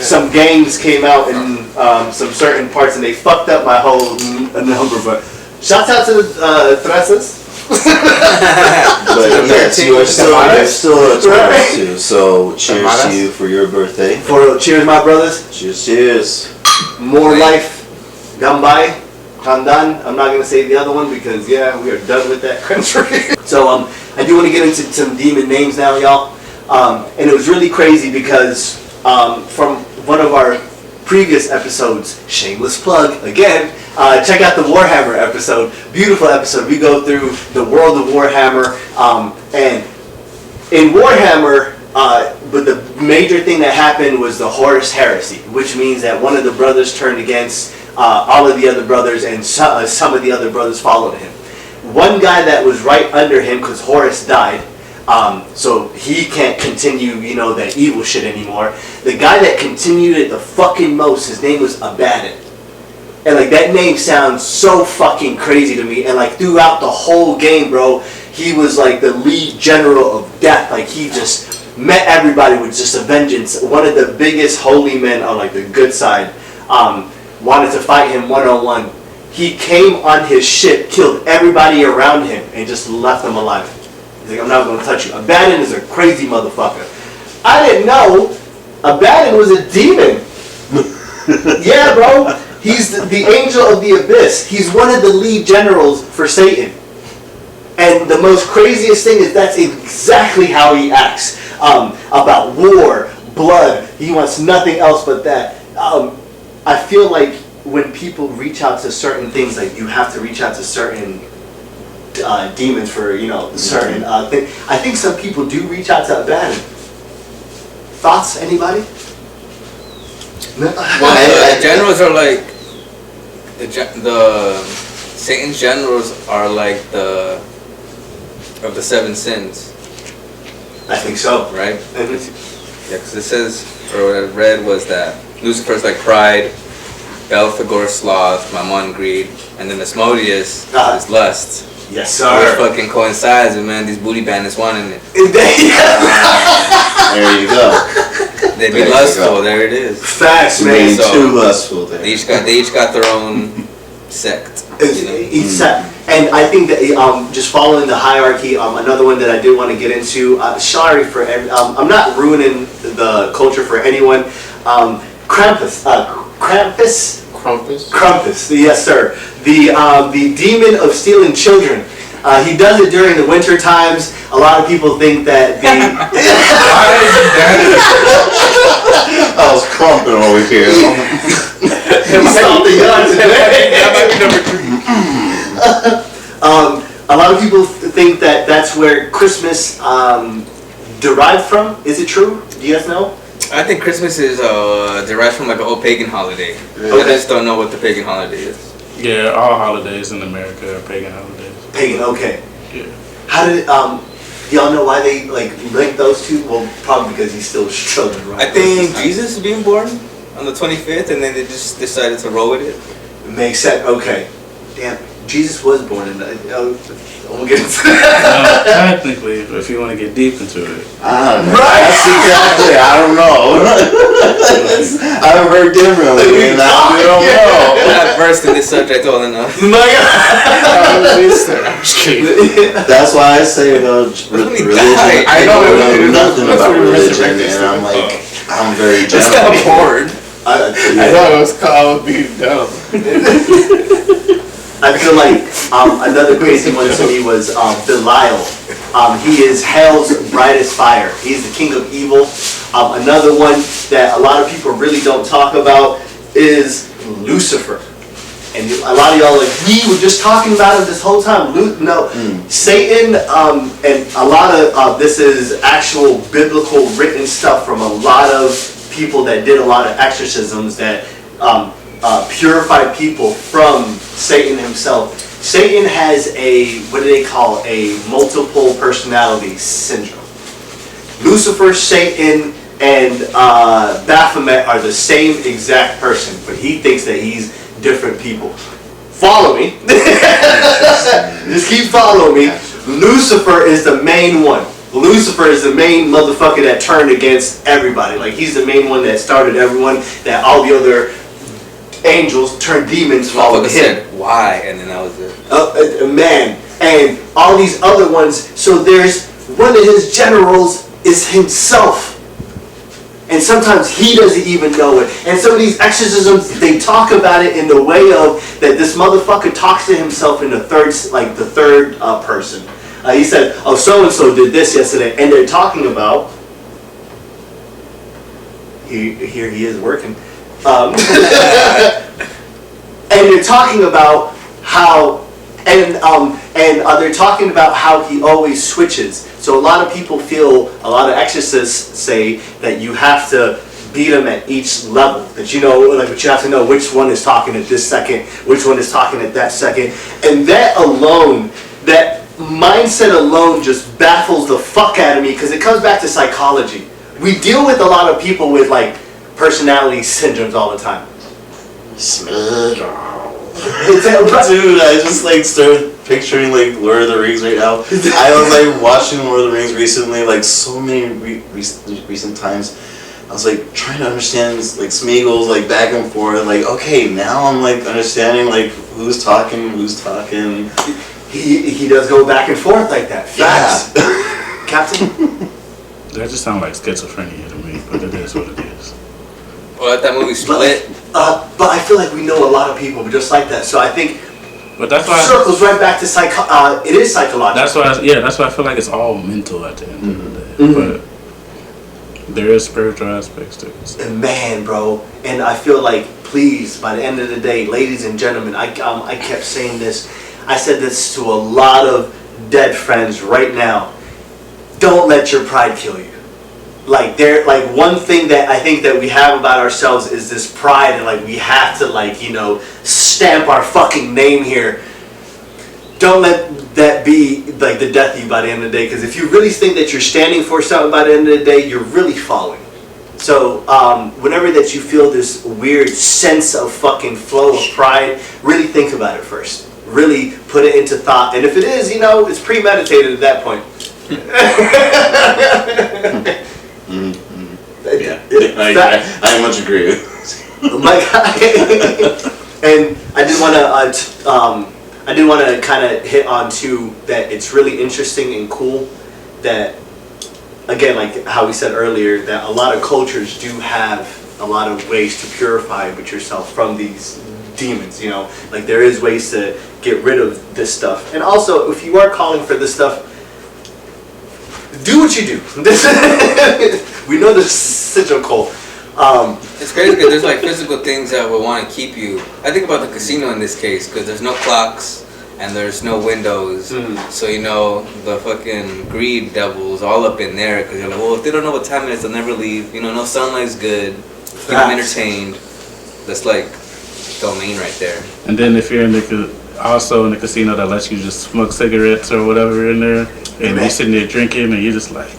some games came out in some certain parts, and they fucked up my whole number. But shout out to the Trazas. But yes, you're still a Taurus too. So cheers to you for your birthday. Cheers, my brothers. Cheers. More life. Gambay. Khandan. I'm not gonna say the other one because we are done with that country. So I do want to get into some demon names now, y'all. And it was really crazy because from one of our previous episodes, shameless plug again. Check out the Warhammer episode. Beautiful episode. We go through the world of Warhammer, and in Warhammer, but the major thing that happened was the Horus Heresy, which means that one of the brothers turned against all of the other brothers, and some of the other brothers followed him. One guy that was right under him, because Horus died, so he can't continue, that evil shit anymore. The guy that continued it the fucking most, his name was Abaddon. And like that name sounds so fucking crazy to me. And like throughout the whole game, bro, he was like the lead general of death. Like he just met everybody with just a vengeance. One of the biggest holy men on like the good side wanted to fight him one-on-one. He came on his ship, killed everybody around him, and just left them alive. He's like, I'm not going to touch you. Abaddon is a crazy motherfucker. I didn't know Abaddon was a demon. Yeah, bro. He's the angel of the abyss. He's one of the lead generals for Satan. And the most craziest thing is that's exactly how he acts. About war, blood. He wants nothing else but that. I feel like when people reach out to certain things, like you have to reach out to certain demons for, certain things. I think some people do reach out to Abaddon. Thoughts, anybody? Well, the generals are like the Satan's generals are like of the seven sins. I think so. Right? Yeah, because it says, or what I read was that Lucifer's like pride, Belphegor sloth, Mammon greed, and then Asmodeus is lust. Yes, sir. Which fucking coincides with, man, these booty bandits wanting it. There you go. They be lustful. There it is. Facts, man. So too lustful there. They each got their own sect. Each sect. And I think that just following the hierarchy, another one that I did want to get into. Sorry for I'm not ruining the culture for anyone. Krampus. Krampus. Yes, sir. The demon of stealing children. He does it during the winter times. A lot of people think that I was crumping over here. A lot of people think that that's where Christmas derived from. Is it true? Do you guys know? I think Christmas is derived from like an old pagan holiday. I just don't know what the pagan holiday is. Yeah, all holidays in America are pagan holidays. Pagan, okay. Yeah. How did y'all know why they like linked those two? Well, probably because he's still children, right? I think Jesus is being born on the 25th, and then they just decided to roll with it. Makes sense. Okay. Damn, Jesus was born in the. We'll get into that. Technically, if you want to get deep into it. Right. That's exactly. I don't know. I've heard differently, and I don't know. I'm not versed in this subject well enough. That's why I say about religion. I know nothing about religion, and I'm like, I'm very It's not bored. I thought it was called being dumb. I feel like another crazy one to me was Belial. He is hell's brightest fire. He's the king of evil. Another one that a lot of people really don't talk about is Lucifer. And a lot of y'all are like, we were just talking about him this whole time. Satan, and a lot of this is actual biblical written stuff from a lot of people that did a lot of exorcisms that purify people from Satan himself. Satan has a, what do they call, a multiple personality syndrome. Lucifer, Satan, and Baphomet are the same exact person, but he thinks that he's different people. Follow me. Just keep following me. Lucifer is the main one. Lucifer is the main motherfucker that turned against everybody. Like, he's the main one that started everyone, that all the other angels turned demons followed him. Said, why? And then that was it. Man. And all these other ones. So there's one of his generals is himself. And sometimes he doesn't even know it. And some of these exorcisms, they talk about it in the way of that this motherfucker talks to himself in the third person. He said, oh, so-and-so did this yesterday. And they're talking about, here he is working. And they're talking about how, they're talking about how he always switches. So a lot of people feel, a lot of exorcists say that you have to beat them at each level. That you know, like, but you have to know which one is talking at this second, which one is talking at that second. And that alone, that mindset alone just baffles the fuck out of me, because it comes back to psychology. We deal with a lot of people with like personality syndromes all the time. Dude, I just like started picturing like Lord of the Rings right now. I was like watching Lord of the Rings recently, like so many recent times. I was like trying to understand like Smeagol's like back and forth. Like, okay, now I'm like understanding like who's talking. He does go back and forth like that. Facts. Yeah. Captain? That just sounds like schizophrenia to me, but it is what it is. Well, like that movie Split. But I feel like we know a lot of people just like that. So I think but that's why circles right back to it is psychological. That's why I feel like it's all mental at the end of the day. But there is spiritual aspects to it. And man, bro, and I feel like, please, by the end of the day, ladies and gentlemen, I kept saying this. I said this to a lot of dead friends right now. Don't let your pride kill you. Like one thing that I think that we have about ourselves is this pride, and like we have to stamp our fucking name here. Don't let that be like the death of you by the end of the day, because if you really think that you're standing for something by the end of the day, you're really falling. So whenever that you feel this weird sense of fucking flow of pride, really think about it first. Really put it into thought, and if it is, it's premeditated at that point. Yeah, I much agree with and I did want to kind of hit on too that it's really interesting and cool that, again, like how we said earlier, that a lot of cultures do have a lot of ways to purify with yourself from these demons. Like there is ways to get rid of this stuff. And also, if you are calling for this stuff, do what you do. We know this is cyclical. It's crazy because there's like physical things that will want to keep you. I think about the casino in this case, because there's no clocks and there's no windows. So the fucking greed devils all up in there, because you're like, well, if they don't know what time it is, they'll never leave. No sunlight's good. Keep them entertained. That's like domain right there. And then if you're in the casino that lets you just smoke cigarettes or whatever in there, and you're sitting there drinking, and you're just like,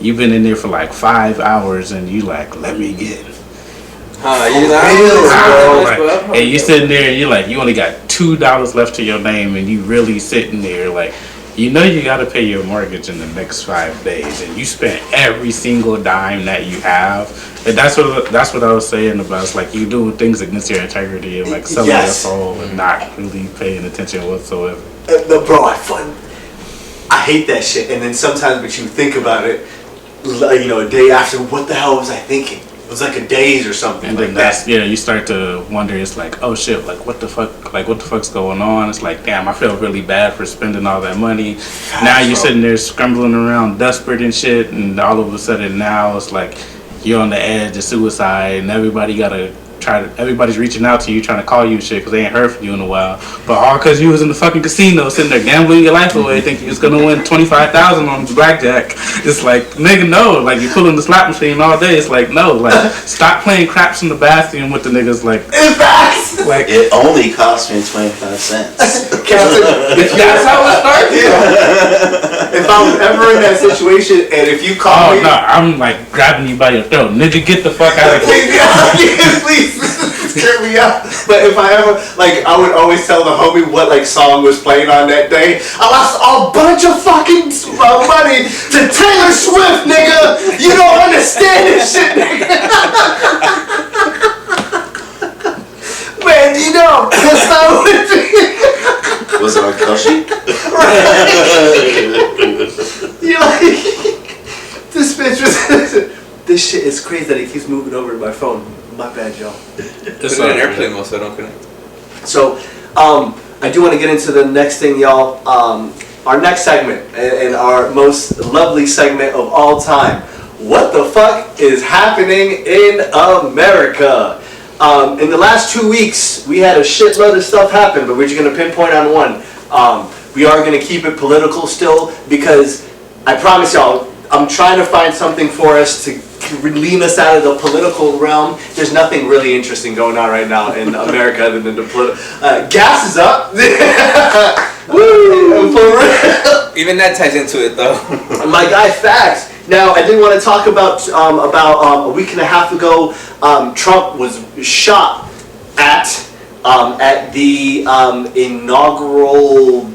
you've been in there for like 5 hours, and you like, let me get it. And you sitting there, and you're like, you only got $2 left to your name, and you really sitting there like, you got to pay your mortgage in the next 5 days, and you spent every single dime that you have. And that's what I was saying about, it's like you doing things against your integrity and like selling your soul and not really paying attention whatsoever. Bro, I hate that shit. And then sometimes, but you think about it, a day after, what the hell was I thinking? It was like a daze or something. And then you start to wonder. It's like, oh shit, like what the fuck's going on? It's like, damn, I feel really bad for spending all that money. Now you're sitting there scrambling around, desperate and shit, and all of a sudden now it's like you're on the edge of suicide, and everybody's reaching out to you, trying to call you shit because they ain't heard from you in a while. But all because you was in the fucking casino sitting there gambling your life away, thinking you was gonna win $25,000 on blackjack. It's like, nigga, no. Like, you pulling the slot machine all day. It's like, no. Like, stop playing craps in the bathroom with the niggas. Like, like, It only cost me 25 cents. Captain, that's how it started. if I was ever in that situation, and if you call Oh me, no, I'm like grabbing you by your throat, nigga, get the fuck out of here. please, scare me out. But if I ever, like, I would always tell the homie what like song was playing on that day. I lost a bunch of fucking money to Taylor Swift, nigga. You don't understand this shit, nigga. Man, you know I'm pissed out with you. Was it on Koshi? You're like, this bitch was. This shit is crazy that it keeps moving over to my phone. My bad, y'all. It's on airplane mode, so I don't connect. So, I do want to get into the next thing, y'all. Our next segment, and our most lovely segment of all time. What the fuck is happening in America? In the last 2 weeks, we had a shitload of stuff happen, but we're just going to pinpoint on one. We are going to keep it political still, because I promise y'all, I'm trying to find something for us to lean us out of the political realm. There's nothing really interesting going on right now in America other than the political. Gas is up. Woo! For real. Even that ties into it, though. My guy, facts. Now, I did want to talk about a week and a half ago. Trump was shot at the inaugural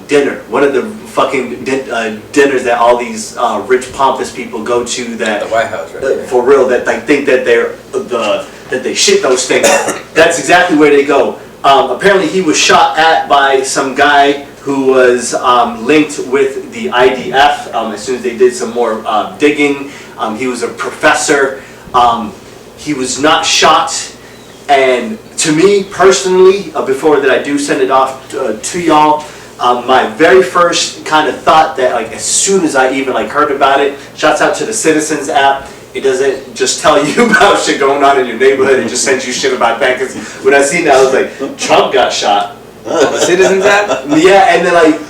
dinner. One of the fucking dinners that all these rich, pompous people go to. That the White House, right? For real, that like think that that they shit those things. That's exactly where they go. Apparently, he was shot at by some guy who was linked with the IDF. As soon as they did some more digging, he was a professor. He was not shot, and to me personally, before that I do send it off to y'all, my very first kind of thought that like as soon as I even like heard about it, shouts out to the Citizens app. It doesn't just tell you about shit going on in your neighborhood. It just sends you shit about that. Because when I seen that, I was like, Trump got shot. On the Citizens app? Yeah, and then like,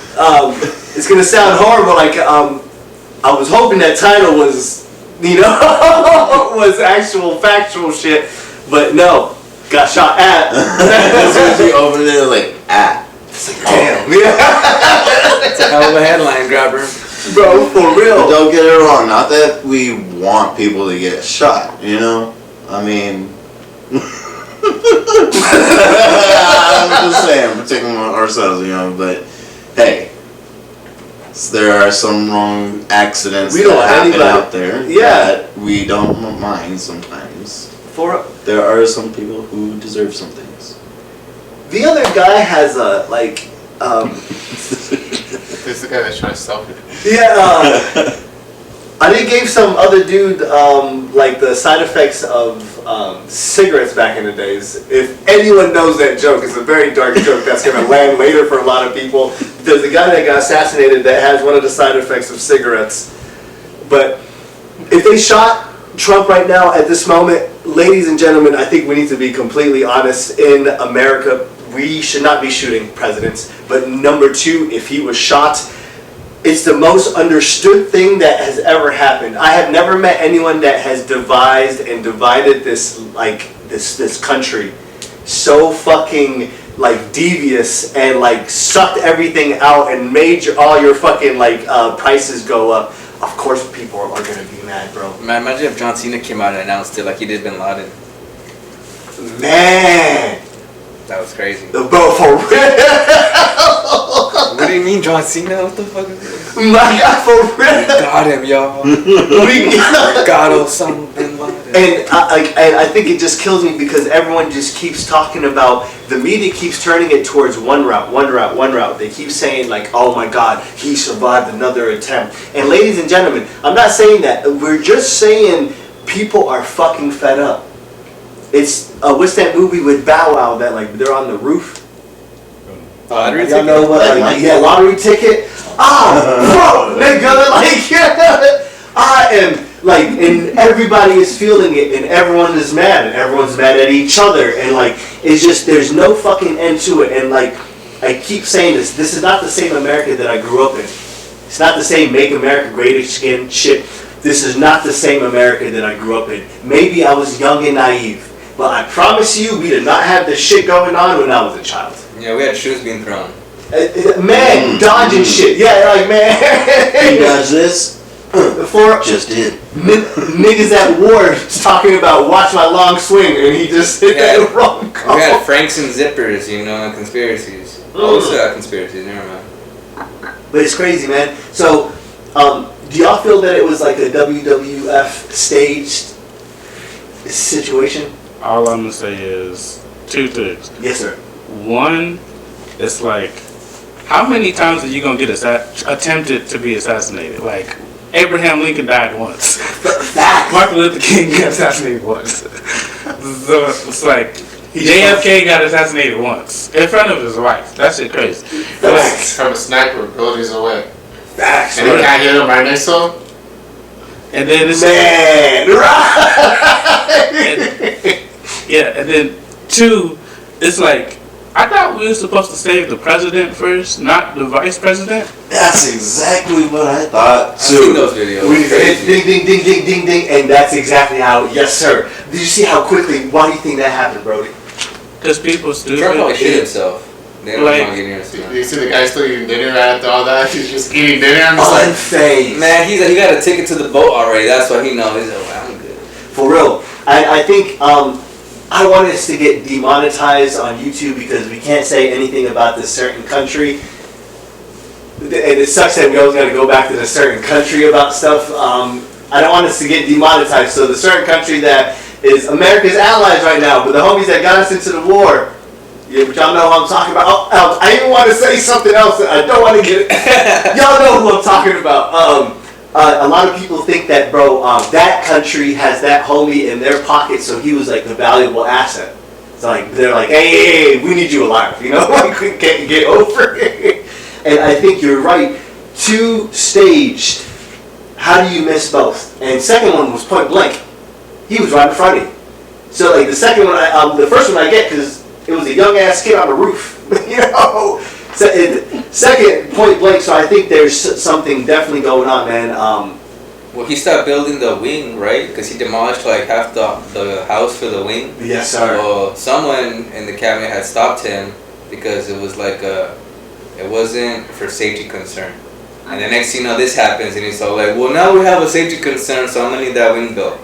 it's gonna sound horrible. Like, I was hoping that title was, was actual factual shit, but no, got shot at. As soon as you open it, like, at. It's like, damn, It's a hell of a headline grabber. bro, for real. Don't get it wrong. Not that we want people to get shot, I mean, I'm just saying, protecting ourselves, but hey, there are some wrong accidents We don't that have happen anybody. out there Yeah. that we don't mind sometimes. There are some people who deserve some things. The other guy has a like. This is the guy that's trying to sell it. Yeah, I did gave some other dude like the side effects of cigarettes back in the days. If anyone knows that joke, it's a very dark joke that's gonna land later for a lot of people. There's a guy that got assassinated that has one of the side effects of cigarettes. But if they shot Trump right now at this moment, ladies and gentlemen, I think we need to be completely honest. In America, we should not be shooting presidents. But number two, if he was shot, it's the most understood thing that has ever happened. I have never met anyone that has devised and divided this this country so fucking like devious and like sucked everything out and made all your fucking prices go up. Of course, people are gonna be mad, bro. Man, imagine if John Cena came out and announced it like he did Bin Laden. Man, That was crazy. bro, for real. What do you mean, John Cena? What the fuck is this? My God, for real. Got him, y'all. Got Osama Bin Laden. And I think it just kills me because everyone just keeps talking about, the media keeps turning it towards one route. They keep saying like, oh my God, he survived another attempt. And ladies and gentlemen, I'm not saying that. We're just saying people are fucking fed up. It's, what's that movie with Bow Wow that like they're on the roof? Lottery Y'all know what? Lottery ticket. Bro, nigga, I am like, and everybody is feeling it, and everyone is mad, and everyone's mad at each other, and like, it's just there's no fucking end to it, and like, I keep saying this is not the same America that I grew up in. It's not the same Make America Great Again shit. This is not the same America that I grew up in. Maybe I was young and naive. but I promise you, we did not have this shit going on when I was a child. Yeah, we had shoes being thrown. Man, dodging shit. Yeah, like, man. You dodge this? For Just did. niggas at war talking about watch my long swing, and he just hit that wrong call. We had Franks and zippers, and conspiracies. Oh, we still got conspiracies, never mind. But it's crazy, man. So, do y'all feel that it was like a WWF staged situation? All I'm gonna say is 2 things. Yes, sir. One, it's like, how many times are you gonna get attempted to be assassinated? Like, Abraham Lincoln died once. Martin Luther King got assassinated once. So it's like, JFK got assassinated once in front of his wife. That shit crazy. From a sniper, buildings away. Facts. And they can't hit him right next to him? And then it's Man, and then 2, it's like, I thought we were supposed to save the president first, not the vice president. That's exactly what I thought I've seen those too. videos. we hit ding, ding, ding, ding, ding, ding, and that's exactly how. Yes, sir. Did you see how quickly? Why do you think that happened, Brody? Because people stupid. Trump probably shit himself. They don't Like- want to get near us. You see the guy still eating dinner right after all that? He's just eating dinner. I'm just like, Unfazed. Man, he got a ticket to the boat already. That's why he knows. He's like, well, I'm good. For real. I think I want us to get demonetized on YouTube because we can't say anything about this certain country. And it sucks that we always got to go back to the certain country about stuff. I don't want us to get demonetized. So the certain country that is America's allies right now, but the homies that got us into the war, yeah, but y'all know who I'm talking about. Oh, I even want to say something else that I don't want to get. Y'all know who I'm talking about. A lot of people think that, bro, that country has that homie in their pocket, so he was like the valuable asset. It's like they're like, hey, we need you alive, like we can't get over it. And I think you're right. 2 staged. How do you miss both? And second one was point blank. He was right in front of you. So like the second one, the first one I get because it was a young ass kid on the roof, So, second, point blank. So I think there's something definitely going on, man. Well, he stopped building the wing, right? Because he demolished like half the house for the wing. Yes, sir. Well, someone in the cabinet had stopped him because it was like it wasn't for safety concern. And the next thing you know, this happens, and he's all like, well, now we have a safety concern, so I'm gonna need that wing built.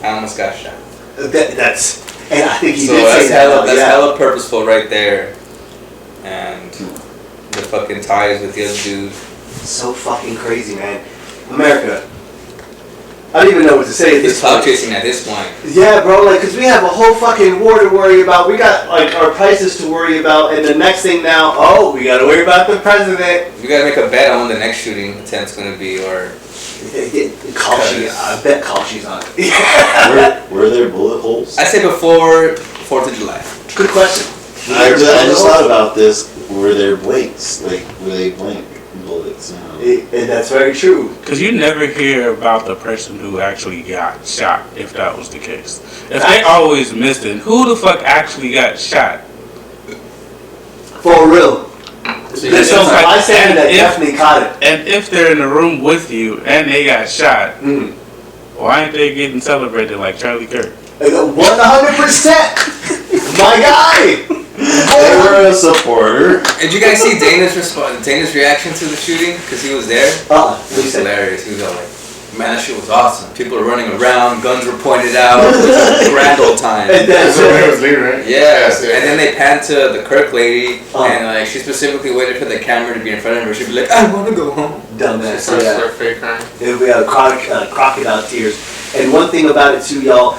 I almost got shot. And I think he So did say that. that's hella purposeful right there. And the fucking ties with the other dude. So fucking crazy, man. America. I don't even know what to say at He's this cloud point. chasing at this point. Yeah, bro, like, because we have a whole fucking war to worry about. We got, like, our prices to worry about. And the next thing now, we got to worry about the president. We gotta make a bet on when the next shooting attempt's gonna be, or... I bet Kalshi's on it. Were there bullet holes? I say before 4th of July. Good question. I just thought about this. Were there blanks? Like, were they blank bullets? And that's very true. Because you never hear about the person who actually got shot, if that was the case. If they always missed it, who the fuck actually got shot? For real. So There's some like- bystander that and if- definitely caught it. And if they're in the room with you and they got shot, why aren't they getting celebrated like Charlie Kirk? 100%. My guy. They were a supporter. Did you guys see Dana's reaction to the shooting? Because he was there? It was hilarious. He was all like, man, that shit was awesome. People were running around, guns were pointed out. It was a grand old time. And that's that's where it was leaving, right? Yes, and then they panned to the Kirk lady, and like she specifically waited for the camera to be in front of her. She'd be like, I want to go home. dumbass. So Yeah. fake crime. We have crocodile tears. And one thing about it too, y'all,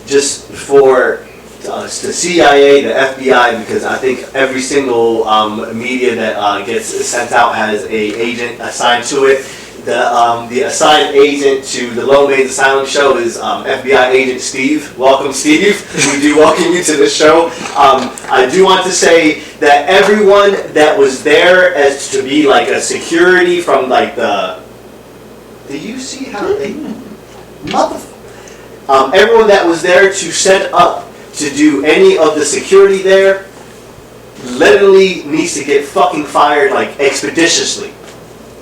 just for the CIA, the FBI, because I think every single media that gets sent out has a agent assigned to it. The assigned agent to the Lone Man's Asylum show is FBI agent Steve. Welcome, Steve. We do welcome you to the show. I do want to say that everyone that was there as to be like a security from like the... Do you see how they... everyone that was there to set up to do any of the security there literally needs to get fucking fired like expeditiously.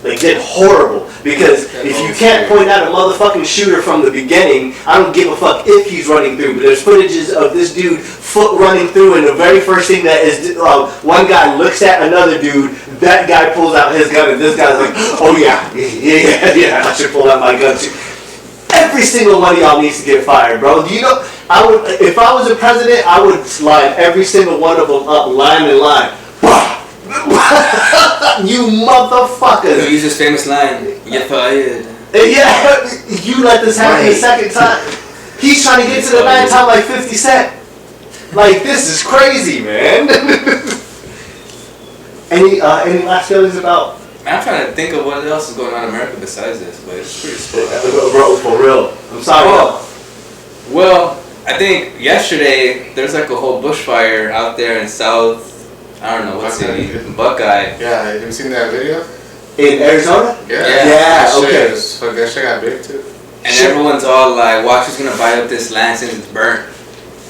Like, did horrible. Because if you can't point out a motherfucking shooter from the beginning, I don't give a fuck if he's running through. But there's footages of this dude foot running through, and the very first thing that is, one guy looks at another dude, that guy pulls out his gun, and this guy's like, oh yeah, I should pull out my gun too. Every single one of y'all needs to get fired, bro. Do you know, if I was a president, I would line every single one of them up, line in line. You motherfuckers. He used his famous line, "Get fired." Yeah, you let this happen the second time. He's trying to get to the 9 time like 50 Cent. Like, this is crazy, man. Any last feelings about? I'm trying to think of what else is going on in America besides this, but it's pretty split out. Bro, for real. I'm sorry. Well, I think yesterday there's like a whole bushfire out there in South. I don't know what city. Buckeye. Yeah, have you seen that video? In Arizona? Yeah, okay. That shit got big too. And everyone's all like, watch who's gonna buy up this land since it's burnt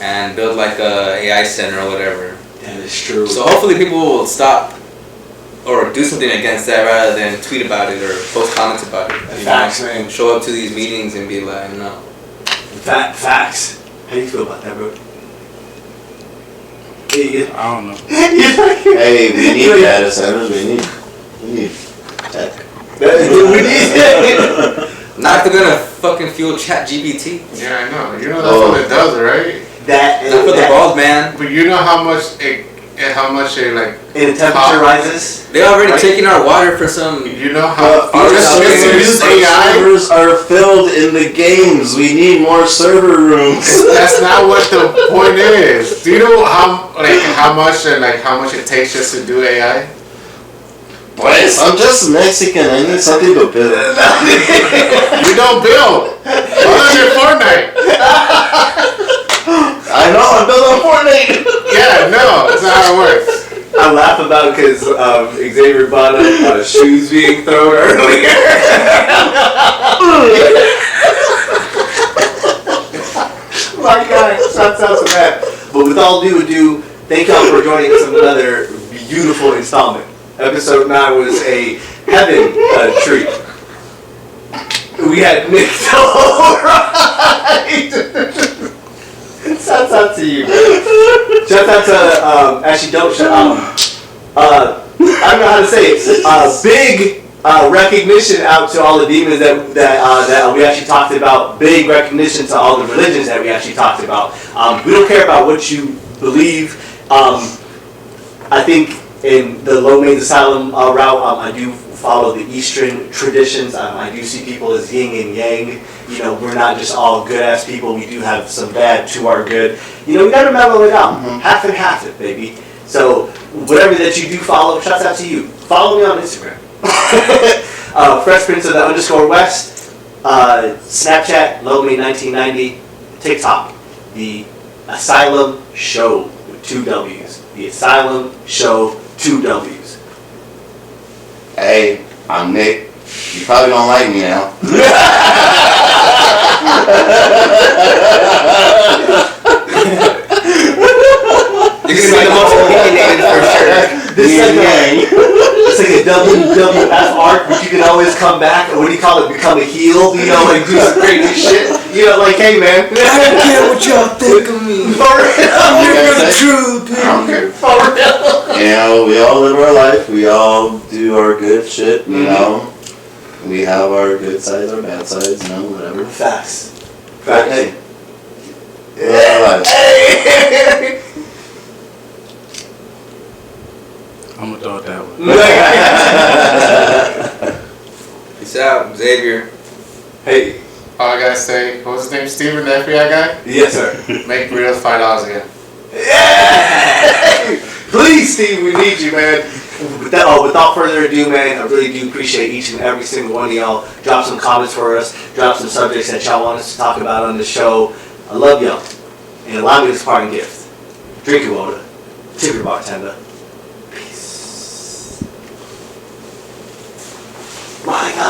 and build like a AI center or whatever. That is true. So hopefully people will stop or do something against that rather than tweet about it or post comments about it. Facts, man. Show up to these meetings and be like, no. Facts. How do you feel about that, bro? I don't know. Hey, we need data centers. We need tech. We need. Not if they're gonna fucking fuel ChatGPT. Yeah, I know. You know that's what it does, right? That Not for the bald man. But you know how much it like. And the temperature rises. They already taking our water for some. You know how Our servers servers are filled in the games. We need more server rooms. That's not what the point is. Do you know how much it takes just to do AI? Pues, I'm just Mexican. I need something to build. You don't build. Other than Fortnite. I know. I'm building on Fortnite. Yeah, no, that's not how it works. I laugh about it because Xavier brought up shoes being thrown earlier. My God, shouts out to that. But with all due ado, thank y'all for joining us on another beautiful installment. Episode 9 was a heaven treat. We had Nick right. Shouts out to you, man. Shouts out to, actually don't shout I don't know how to say it. Big recognition out to all the demons that we actually talked about. Big recognition to all the religions that we actually talked about. We don't care about what you believe. I think in the Low Mains Asylum route, I do follow the Eastern traditions. I do see people as yin and yang. You know, we're not just all good ass people. We do have some bad to our good. You know, we gotta mellow it out. Half and half it, baby. So whatever that you do follow, shouts out to you. Follow me on Instagram. Fresh Prince of the _West. Snapchat, LowMain1990. TikTok, The Asylum Show with 2 W's. The Asylum Show, 2 W's. Hey, I'm Nick. You probably don't like me now. You're gonna be the most opinionated for sure. It's like a WWF arc, but you can always come back, or what do you call it, become a heel, you know, like do some crazy shit. You know, like, hey man, I don't care what y'all think of me. For real, I'm here for the truth. Okay. For real. You know, we all live our life. We all do our good shit, you know. We have our good sides, our bad sides, you know, whatever. Facts. But Facts. hey, live our lives. Hey. I'm gonna throw it that way. Peace out, Xavier. Hey. All I gotta say, what was his name? Steven, the FBI guy? Yes, sir. Make burritos $5 again. Yeah! Please, Steve, we need you, man. Without further ado, man, I really do appreciate each and every single one of y'all. Drop some comments for us. Drop some subjects that y'all want us to talk about on the show. I love y'all. And allow me this parting gift. Drink your water. Tip your bartender. Peace. My God.